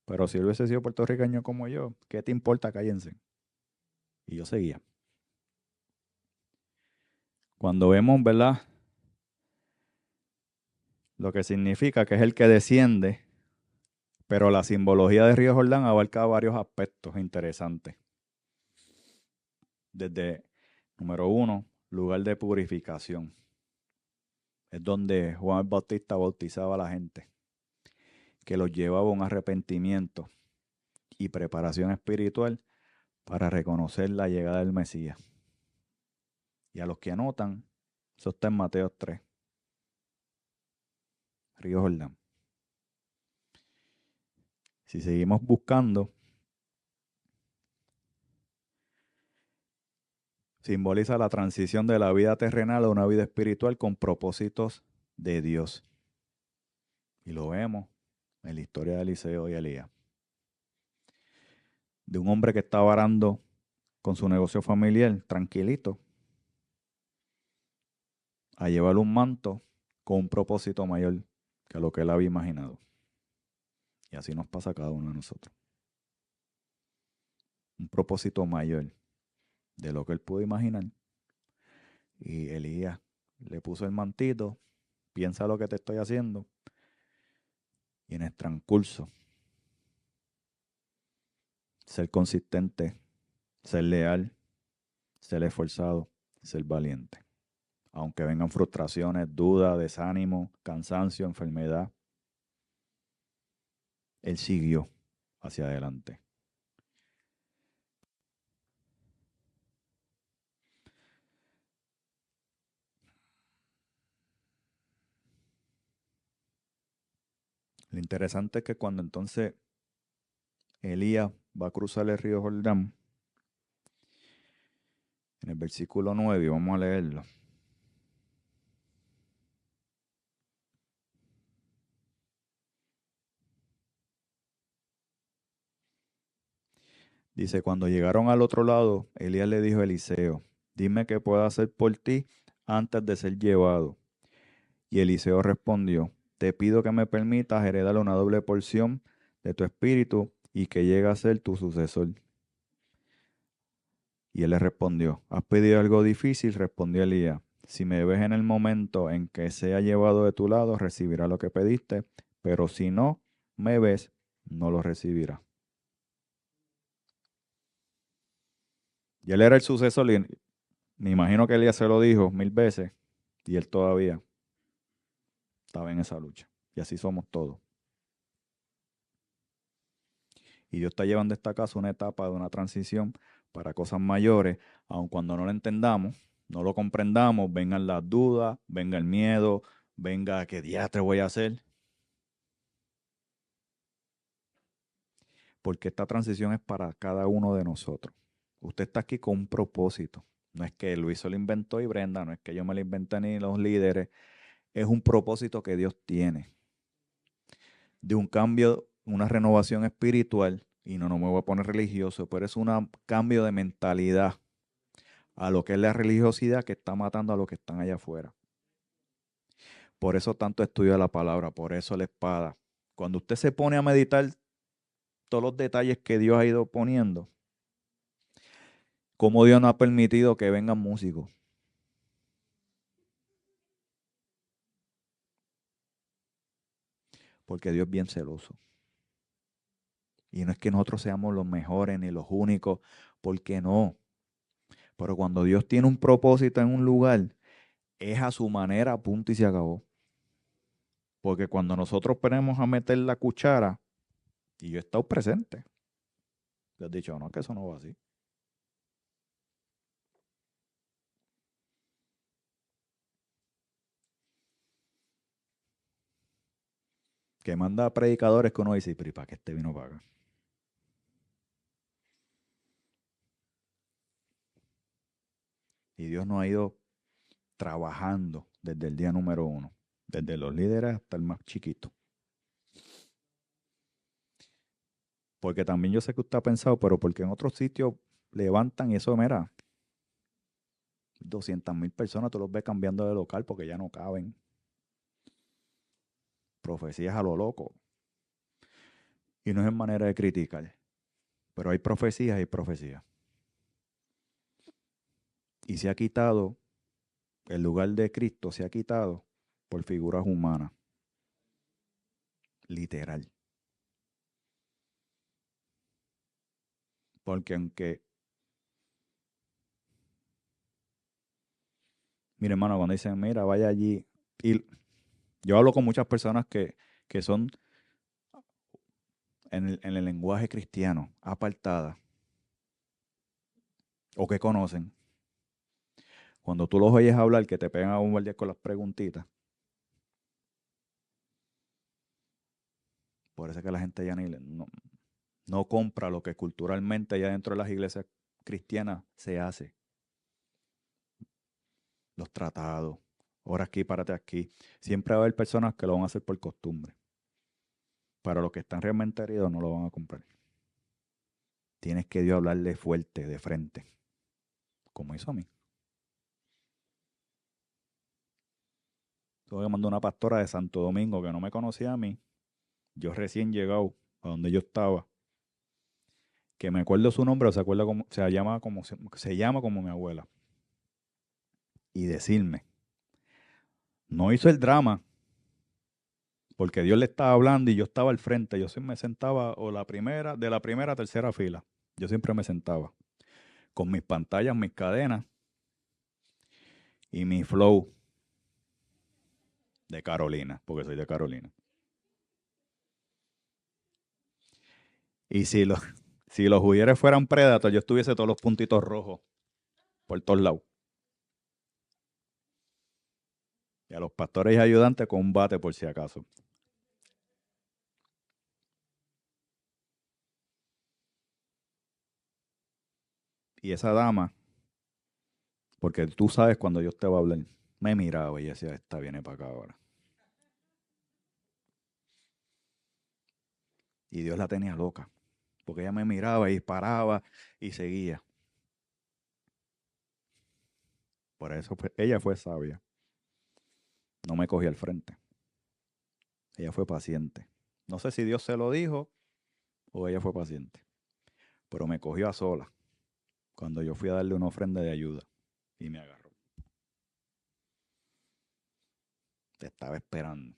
Pero si él hubiese sido puertorriqueño como yo, ¿qué te importa? Cállense. Y yo seguía. Cuando vemos, ¿verdad? Lo que significa que es el que desciende, pero la simbología de Río Jordán abarca varios aspectos interesantes. Desde, número 1, lugar de purificación. Es donde Juan el Bautista bautizaba a la gente, que los llevaba a un arrepentimiento y preparación espiritual para reconocer la llegada del Mesías. Y a los que anotan, eso está en Mateo 3, Río Jordán. Si seguimos buscando, simboliza la transición de la vida terrenal a una vida espiritual con propósitos de Dios. Y lo vemos en la historia de Eliseo y Elías. De un hombre que estaba arando con su negocio familiar, tranquilito, a llevar un manto con un propósito mayor que lo que él había imaginado. Y así nos pasa a cada uno de nosotros. Un propósito mayor de lo que él pudo imaginar. Y Elías le puso el mantito, piensa lo que te estoy haciendo. Y en el transcurso, ser consistente, ser leal, ser esforzado, ser valiente. Aunque vengan frustraciones, dudas, desánimo, cansancio, enfermedad, él siguió hacia adelante. Lo interesante es que cuando entonces Elías va a cruzar el río Jordán, en el versículo 9, vamos a leerlo. Dice, cuando llegaron al otro lado, Elías le dijo a Eliseo, dime qué puedo hacer por ti antes de ser llevado. Y Eliseo respondió, te pido que me permitas heredar una doble porción de tu espíritu y que llegue a ser tu sucesor. Y él le respondió, ¿has pedido algo difícil? Respondió Elías, si me ves en el momento en que sea llevado de tu lado, recibirás lo que pediste, pero si no me ves, no lo recibirás. Y él era el sucesor, y me imagino que Elías se lo dijo 1000 veces, y él todavía estaba en esa lucha. Y así somos todos. Y Dios está llevando esta casa una etapa de una transición para cosas mayores, aun cuando no lo entendamos, no lo comprendamos, vengan las dudas, venga el miedo, venga qué diatre voy a hacer. Porque esta transición es para cada uno de nosotros. Usted está aquí con un propósito. No es que Luis se lo inventó y Brenda, no es que yo me lo inventé ni los líderes. Es un propósito que Dios tiene. De un cambio, una renovación espiritual, y no me voy a poner religioso, pero es un cambio de mentalidad a lo que es la religiosidad que está matando a los que están allá afuera. Por eso tanto estudio de la palabra, por eso la espada. Cuando usted se pone a meditar todos los detalles que Dios ha ido poniendo, cómo Dios no ha permitido que vengan músicos. Porque Dios es bien celoso. Y no es que nosotros seamos los mejores ni los únicos, porque no. Pero cuando Dios tiene un propósito en un lugar, es a su manera, punto y se acabó. Porque cuando nosotros ponemos a meter la cuchara, y yo he estado presente, les he dicho, no, que eso no va así. Que manda a predicadores que uno dice, pero ¿y para qué este vino para acá? Y Dios nos ha ido trabajando desde el día número 1, desde los líderes hasta el más chiquito. Porque también yo sé que usted ha pensado, pero porque en otros sitios levantan y eso, mira, 200,000 personas, tú los ves cambiando de local porque ya no caben. Profecías a lo loco. Y no es en manera de criticar, pero hay profecías y profecías. Y se ha quitado, el lugar de Cristo se ha quitado por figuras humanas. Literal. Porque aunque, mire hermano, cuando dicen, mira, vaya allí, y yo hablo con muchas personas que son en el lenguaje cristiano, apartada, o que conocen, cuando tú los oyes hablar, que te pegan a bombardear con las preguntitas, por eso es que la gente ya no compra lo que culturalmente allá dentro de las iglesias cristianas se hace. Los tratados, ahora aquí, párate aquí. Siempre va a haber personas que lo van a hacer por costumbre. Para los que están realmente heridos no lo van a comprar. Tienes que Dios hablarle fuerte, de frente, como hizo a mí. Tuve que mandar una pastora de Santo Domingo que no me conocía a mí. Yo recién llegado a donde yo estaba. Que me acuerdo su nombre, o se acuerda como, se llama como mi abuela. Y decirme, no hizo el drama, porque Dios le estaba hablando y yo estaba al frente. Yo siempre me sentaba de la primera a tercera fila. Yo siempre me sentaba con mis pantallas, mis cadenas y mi flow de Carolina, porque soy de Carolina. Y si los huyeres fueran Predator, yo estuviese todos los puntitos rojos por todos lados. Y a los pastores y ayudantes con un bate por si acaso. Y esa dama, porque tú sabes cuando yo te va a hablar, me miraba y decía, esta viene para acá ahora. Y Dios la tenía loca, porque ella me miraba y paraba y seguía. Por eso ella fue sabia. No me cogía al frente. Ella fue paciente. No sé si Dios se lo dijo o ella fue paciente. Pero me cogió a sola cuando yo fui a darle una ofrenda de ayuda y me agarró. Te estaba esperando.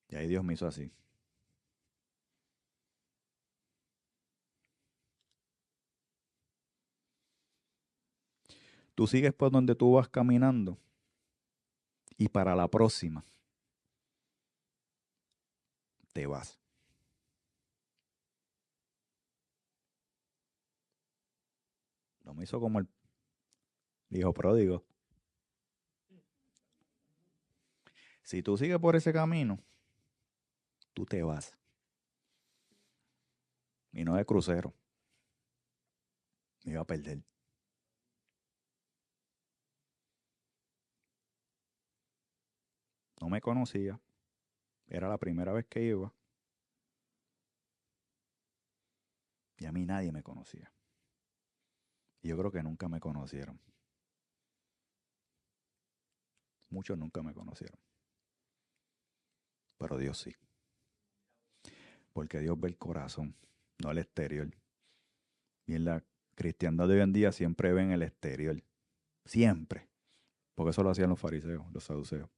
Y ahí Dios me hizo así. Tú sigues por donde tú vas caminando y para la próxima te vas. No me hizo como el hijo pródigo. Si tú sigues por ese camino, tú te vas. Y no de crucero. Me iba a perder. No me conocía. Era la primera vez que iba. Y a mí nadie me conocía. Y yo creo que nunca me conocieron. Muchos nunca me conocieron. Pero Dios sí. Porque Dios ve el corazón, no el exterior. Y en la cristiandad de hoy en día siempre ven el exterior. Siempre. Porque eso lo hacían los fariseos, los saduceos.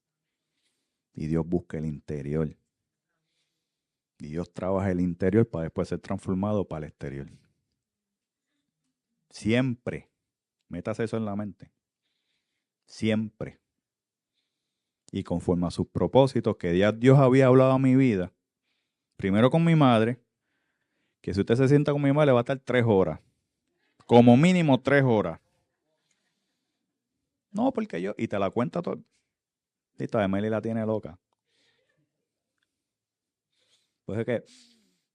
Y Dios busca el interior. Y Dios trabaja el interior para después ser transformado para el exterior. Siempre. Métase eso en la mente. Siempre. Y conforme a sus propósitos que ya Dios había hablado a mi vida, primero con mi madre, que si usted se sienta con mi madre va a estar 3 horas. Como mínimo 3 horas. No, porque yo, y te la cuenta todo. Esta Emily la tiene loca. Pues es que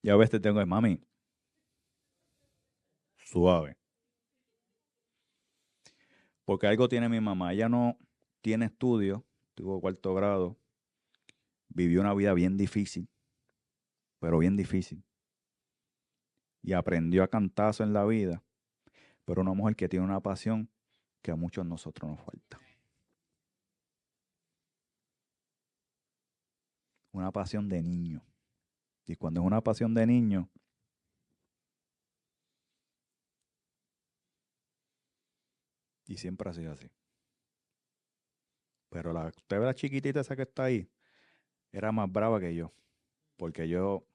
yo a veces tengo de mami, suave. Porque algo tiene mi mamá. Ella no tiene estudios, tuvo 4º grado, vivió una vida bien difícil, pero bien difícil. Y aprendió a cantazo en la vida, pero una mujer que tiene una pasión que a muchos de nosotros nos falta. Una pasión de niño. Y cuando es una pasión de niño, y siempre ha sido así. Pero usted ve la chiquitita esa que está ahí, era más brava que yo. Porque yo,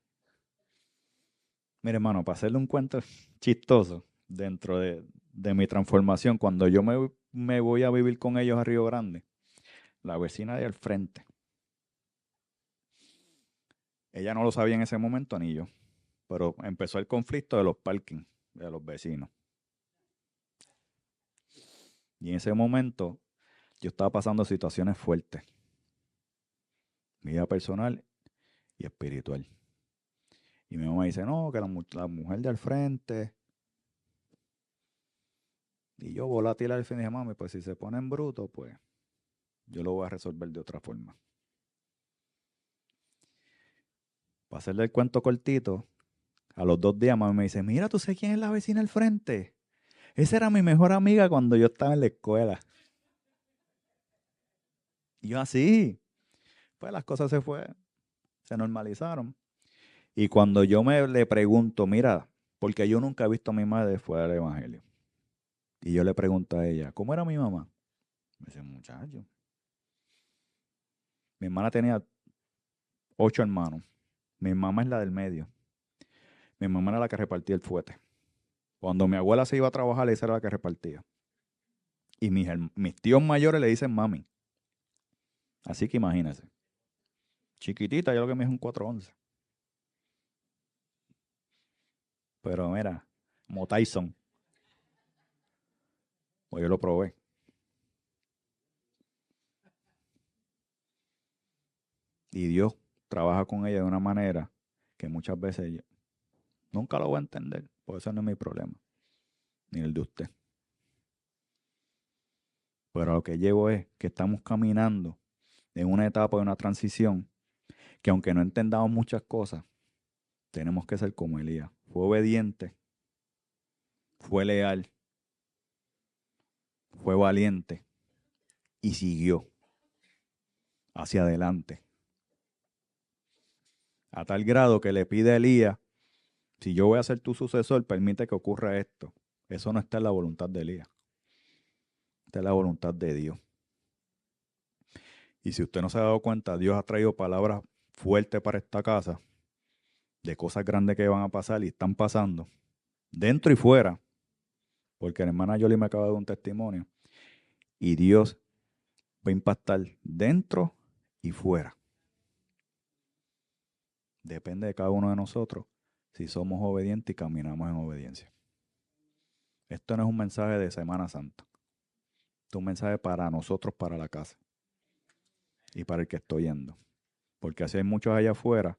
mire hermano, para hacerle un cuento chistoso dentro de mi transformación, cuando yo me voy a vivir con ellos a Río Grande, la vecina de al frente Ella no lo sabía en ese momento ni yo, pero empezó el conflicto de los parkings de los vecinos. Y en ese momento yo estaba pasando situaciones fuertes, vida personal y espiritual. Y mi mamá dice, no, que la mujer de al frente. Y yo volátil al fin dije, mami, pues si se ponen bruto, pues yo lo voy a resolver de otra forma. Para hacerle el cuento cortito, a los 2 días mami me dice, mira, ¿tú sabes quién es la vecina al frente? Esa era mi mejor amiga cuando yo estaba en la escuela. Y yo así, pues las cosas se normalizaron. Y cuando yo le pregunto, mira, porque yo nunca he visto a mi madre fuera del evangelio. Y yo le pregunto a ella, ¿cómo era mi mamá? Me dice, muchacho. Mi hermana tenía 8 hermanos. Mi mamá es la del medio. Mi mamá era la que repartía el fuete. Cuando mi abuela se iba a trabajar, esa era la que repartía. Y mis tíos mayores le dicen mami. Así que imagínense. Chiquitita, yo lo que me es un 411. Pero mira, como Tyson, pues yo lo probé. Y Dios trabaja con ella de una manera que muchas veces yo nunca lo voy a entender. Por eso no es mi problema, ni el de usted. Pero a lo que llevo es que estamos caminando en una etapa de una transición que aunque no entendamos muchas cosas, tenemos que ser como Elías. Fue obediente, fue leal, fue valiente y siguió hacia adelante. A tal grado que le pide a Elías, si yo voy a ser tu sucesor, permite que ocurra esto. Eso no está en la voluntad de Elías. Está en la voluntad de Dios. Y si usted no se ha dado cuenta, Dios ha traído palabras fuertes para esta casa, de cosas grandes que van a pasar y están pasando, dentro y fuera, porque la hermana Yoli me acaba de dar un testimonio, y Dios va a impactar dentro y fuera. Depende de cada uno de nosotros si somos obedientes y caminamos en obediencia. Esto no es un mensaje de Semana Santa. Esto es un mensaje para nosotros, para la casa y para el que estoy yendo. Porque así hay muchos allá afuera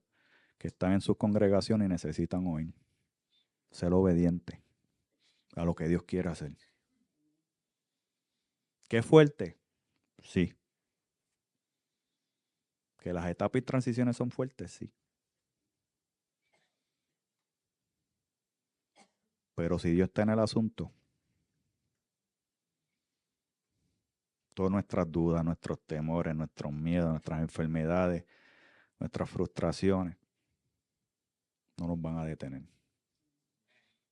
que están en sus congregaciones y necesitan oír. Ser obediente a lo que Dios quiere hacer. ¿Qué fuerte? Sí. ¿Que las etapas y transiciones son fuertes? Sí. Pero si Dios está en el asunto, todas nuestras dudas, nuestros temores, nuestros miedos, nuestras enfermedades, nuestras frustraciones, no nos van a detener.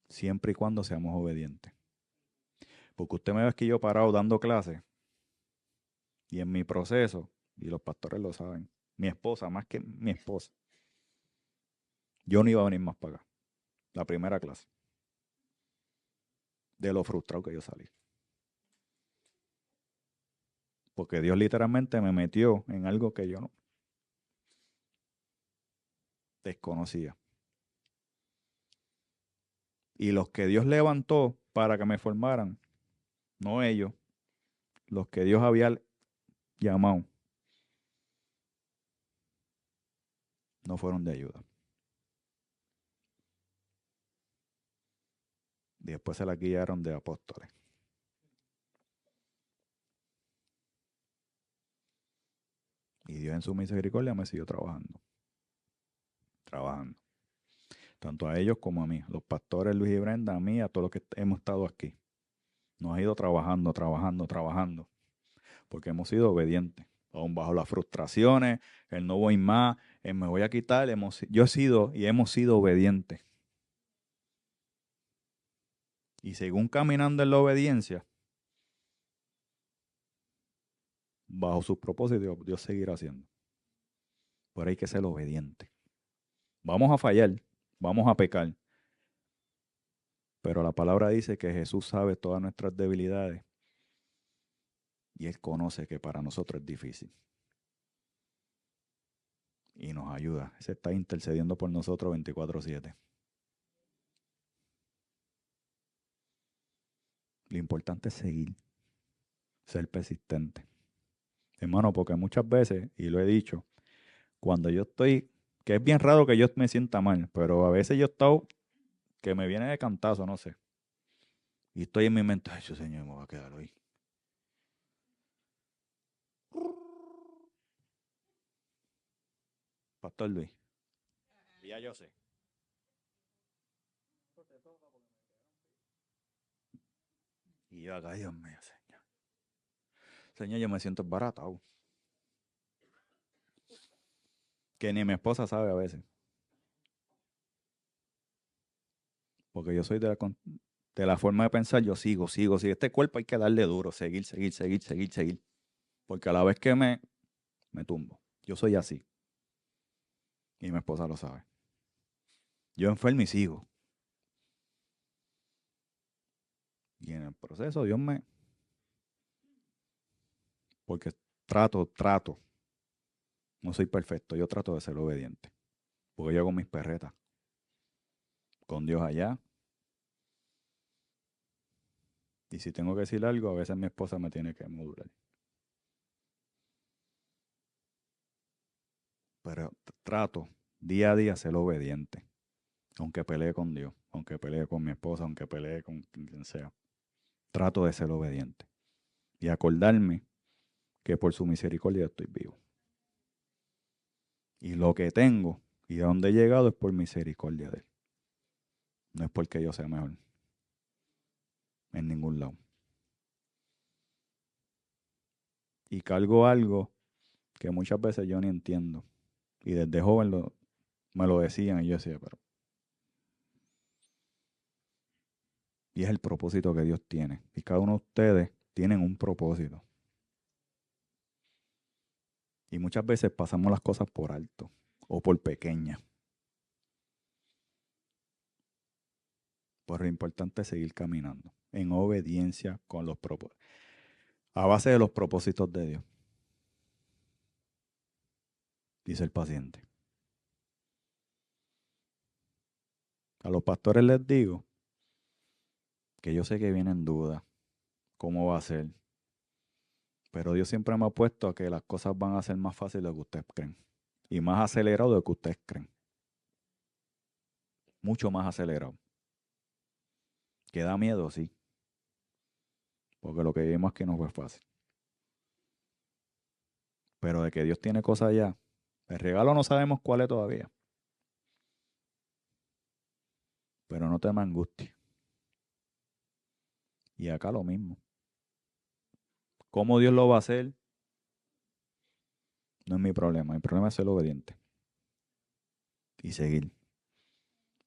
Siempre y cuando seamos obedientes. Porque usted me ve aquí yo parado dando clases y en mi proceso, y los pastores lo saben, mi esposa, más que mi esposa, yo no iba a venir más para acá. La primera clase. De lo frustrado que yo salí. Porque Dios literalmente me metió en algo que yo no desconocía. Y los que Dios levantó para que me formaran, no ellos, los que Dios había llamado, no fueron de ayuda. Y después se la guiaron de apóstoles. Y Dios en su misericordia me siguió trabajando. Trabajando. Tanto a ellos como a mí. Los pastores Luis y Brenda, a mí, a todos los que hemos estado aquí. Nos ha ido trabajando, trabajando, trabajando. Porque hemos sido obedientes. Aún bajo las frustraciones, el no voy más, el me voy a quitar. Yo he sido y hemos sido obedientes. Y según caminando en la obediencia, bajo sus propósitos, Dios seguirá haciendo. Pero hay que ser obediente. Vamos a fallar, vamos a pecar. Pero la palabra dice que Jesús sabe todas nuestras debilidades y Él conoce que para nosotros es difícil. y nos ayuda. Ese está intercediendo por nosotros 24/7. Lo importante es seguir, ser persistente. Hermano, porque muchas veces, y lo he dicho, cuando yo estoy, que es bien raro que yo me sienta mal, pero a veces yo he estado que me viene de cantazo, no sé. Y estoy en mi mente, ay, Señor, me va a quedar hoy. Pastor Luis. Ya yo sé. Y yo acá, Dios mío, Señor. Señor, yo me siento embaratado. Que ni mi esposa sabe a veces. Porque yo soy de la forma de pensar, yo sigo. Este cuerpo hay que darle duro, seguir. Porque a la vez que me tumbo. Yo soy así. Y mi esposa lo sabe. Yo enfermo y sigo. Y en el proceso Dios me... Porque trato. No soy perfecto, yo trato de ser obediente. Porque yo hago mis perretas. Con Dios allá. Y si tengo que decir algo, a veces mi esposa me tiene que modular. Pero trato día a día ser obediente. Aunque pelee con Dios, aunque pelee con mi esposa, aunque pelee con quien sea. Trato de ser obediente. Y acordarme que por su misericordia estoy vivo. Y lo que tengo y a donde he llegado es por misericordia de Él. No es porque yo sea mejor. En ningún lado. Y cargo algo que muchas veces yo ni entiendo. Y desde joven me lo decían y yo decía, pero... Y es el propósito que Dios tiene. Y cada uno de ustedes tienen un propósito. Y muchas veces pasamos las cosas por alto o por pequeñas. Pero lo importante es seguir caminando en obediencia con los propósitos. A base de los propósitos de Dios. Dice el paciente. A los pastores les digo que yo sé que vienen dudas. ¿Cómo va a ser? Pero Dios siempre me ha puesto a que las cosas van a ser más fáciles de lo que ustedes creen. Y más acelerado de lo que ustedes creen. Mucho más acelerado. Que da miedo, sí. Porque lo que vimos aquí no fue fácil. Pero de que Dios tiene cosas allá. El regalo no sabemos cuál es todavía. Pero no te me angusties. Y acá lo mismo. ¿Cómo Dios lo va a hacer? No es mi problema. Mi problema es ser obediente. Y seguir.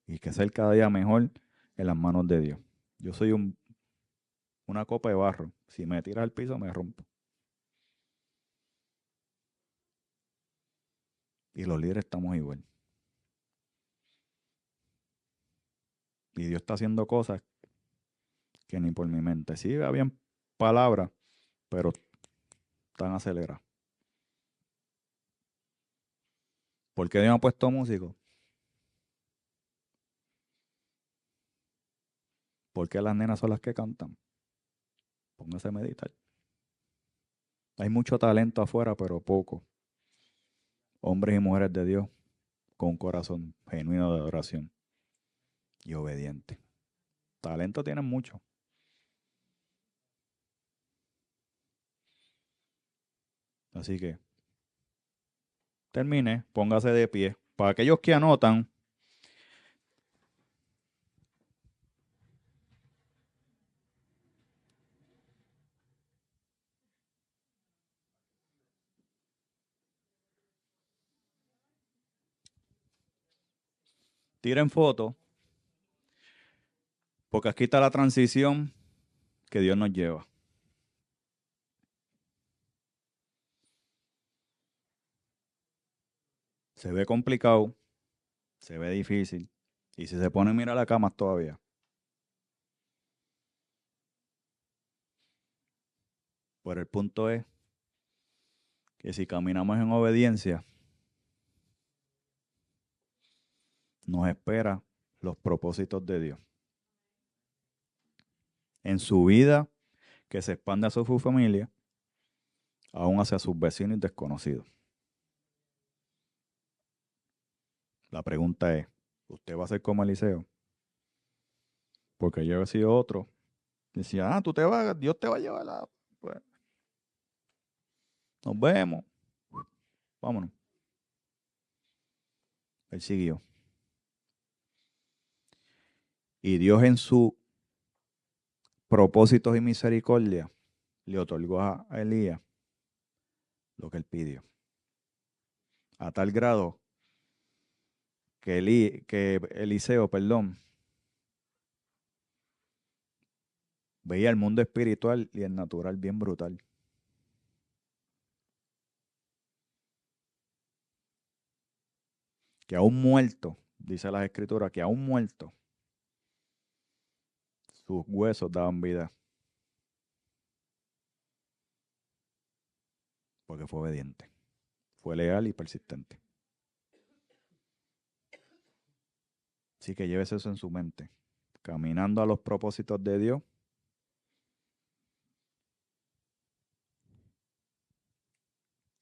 Y que ser cada día mejor en las manos de Dios. Yo soy una copa de barro. Si me tiras al piso, me rompo. Y los líderes estamos igual. Y Dios está haciendo cosas que ni por mi mente. Sí, habían palabras, pero están aceleradas. ¿Por qué Dios me ha puesto músicos? ¿Por qué las nenas son las que cantan? Póngase a meditar. Hay mucho talento afuera, pero poco. Hombres y mujeres de Dios con un corazón genuino de adoración y obediente. Talento tienen mucho. Así que termine, póngase de pie. Para aquellos que anotan, tiren fotos, porque aquí está la transición que Dios nos lleva. Se ve complicado, se ve difícil, y si se pone a mirar la cama todavía. Pero el punto es que si caminamos en obediencia, nos espera los propósitos de Dios en su vida, que se expande a su familia, aún hacia sus vecinos y desconocidos. La pregunta es, ¿usted va a ser como Eliseo? Porque yo he sido otro. Decía, tú te vas, Dios te va a llevar pues, nos vemos. Vámonos. Él siguió. Y Dios en su propósitos y misericordia le otorgó a Elías lo que él pidió. A tal grado que Eliseo, veía el mundo espiritual y el natural bien brutal. Que aún muerto, dice las escrituras, que aún muerto, sus huesos daban vida. Porque fue obediente, fue leal y persistente. Así que llévese eso en su mente. Caminando a los propósitos de Dios,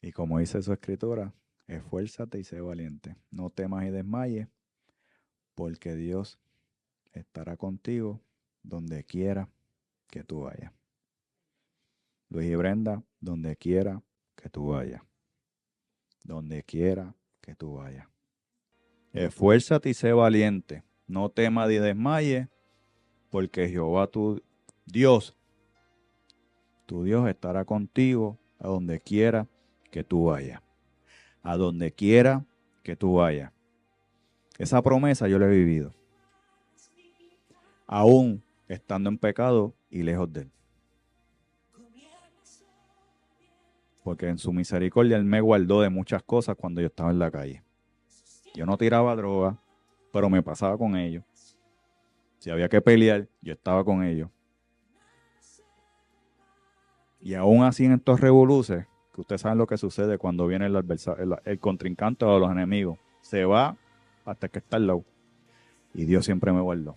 y como dice su escritura, esfuérzate y sé valiente. No temas y desmayes, porque Dios estará contigo donde quiera que tú vayas. Luis y Brenda, donde quiera que tú vayas. Donde quiera que tú vayas. Esfuérzate y sé valiente. No temas ni desmayes, porque Jehová tu Dios estará contigo a donde quiera que tú vayas. A donde quiera que tú vayas. Esa promesa yo la he vivido. Aún estando en pecado y lejos de Él. Porque en su misericordia Él me guardó de muchas cosas cuando yo estaba en la calle. Yo no tiraba droga, pero me pasaba con ellos. Si había que pelear, yo estaba con ellos. Y aún así en estos revoluces, que ustedes saben lo que sucede cuando viene el contrincante o los enemigos, se va hasta que está al lado. Y Dios siempre me guardó.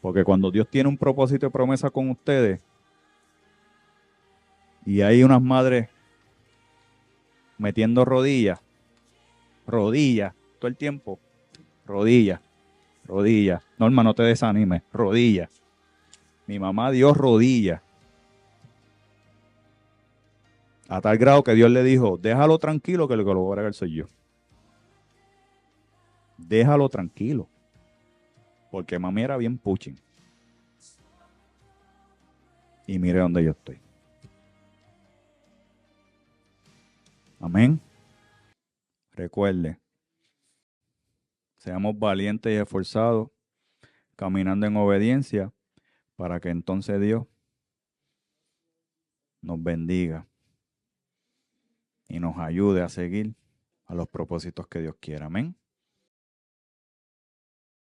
Porque cuando Dios tiene un propósito y promesa con ustedes, y hay unas madres metiendo rodillas, todo el tiempo, rodillas. Norma, no te desanimes, rodillas. Mi mamá dio rodillas. A tal grado que Dios le dijo, déjalo tranquilo que lo voy a bregar soy yo. Déjalo tranquilo. Porque mami era bien puching. Y mire dónde yo estoy. Amén. Recuerde, seamos valientes y esforzados, caminando en obediencia, para que entonces Dios nos bendiga y nos ayude a seguir a los propósitos que Dios quiera. Amén.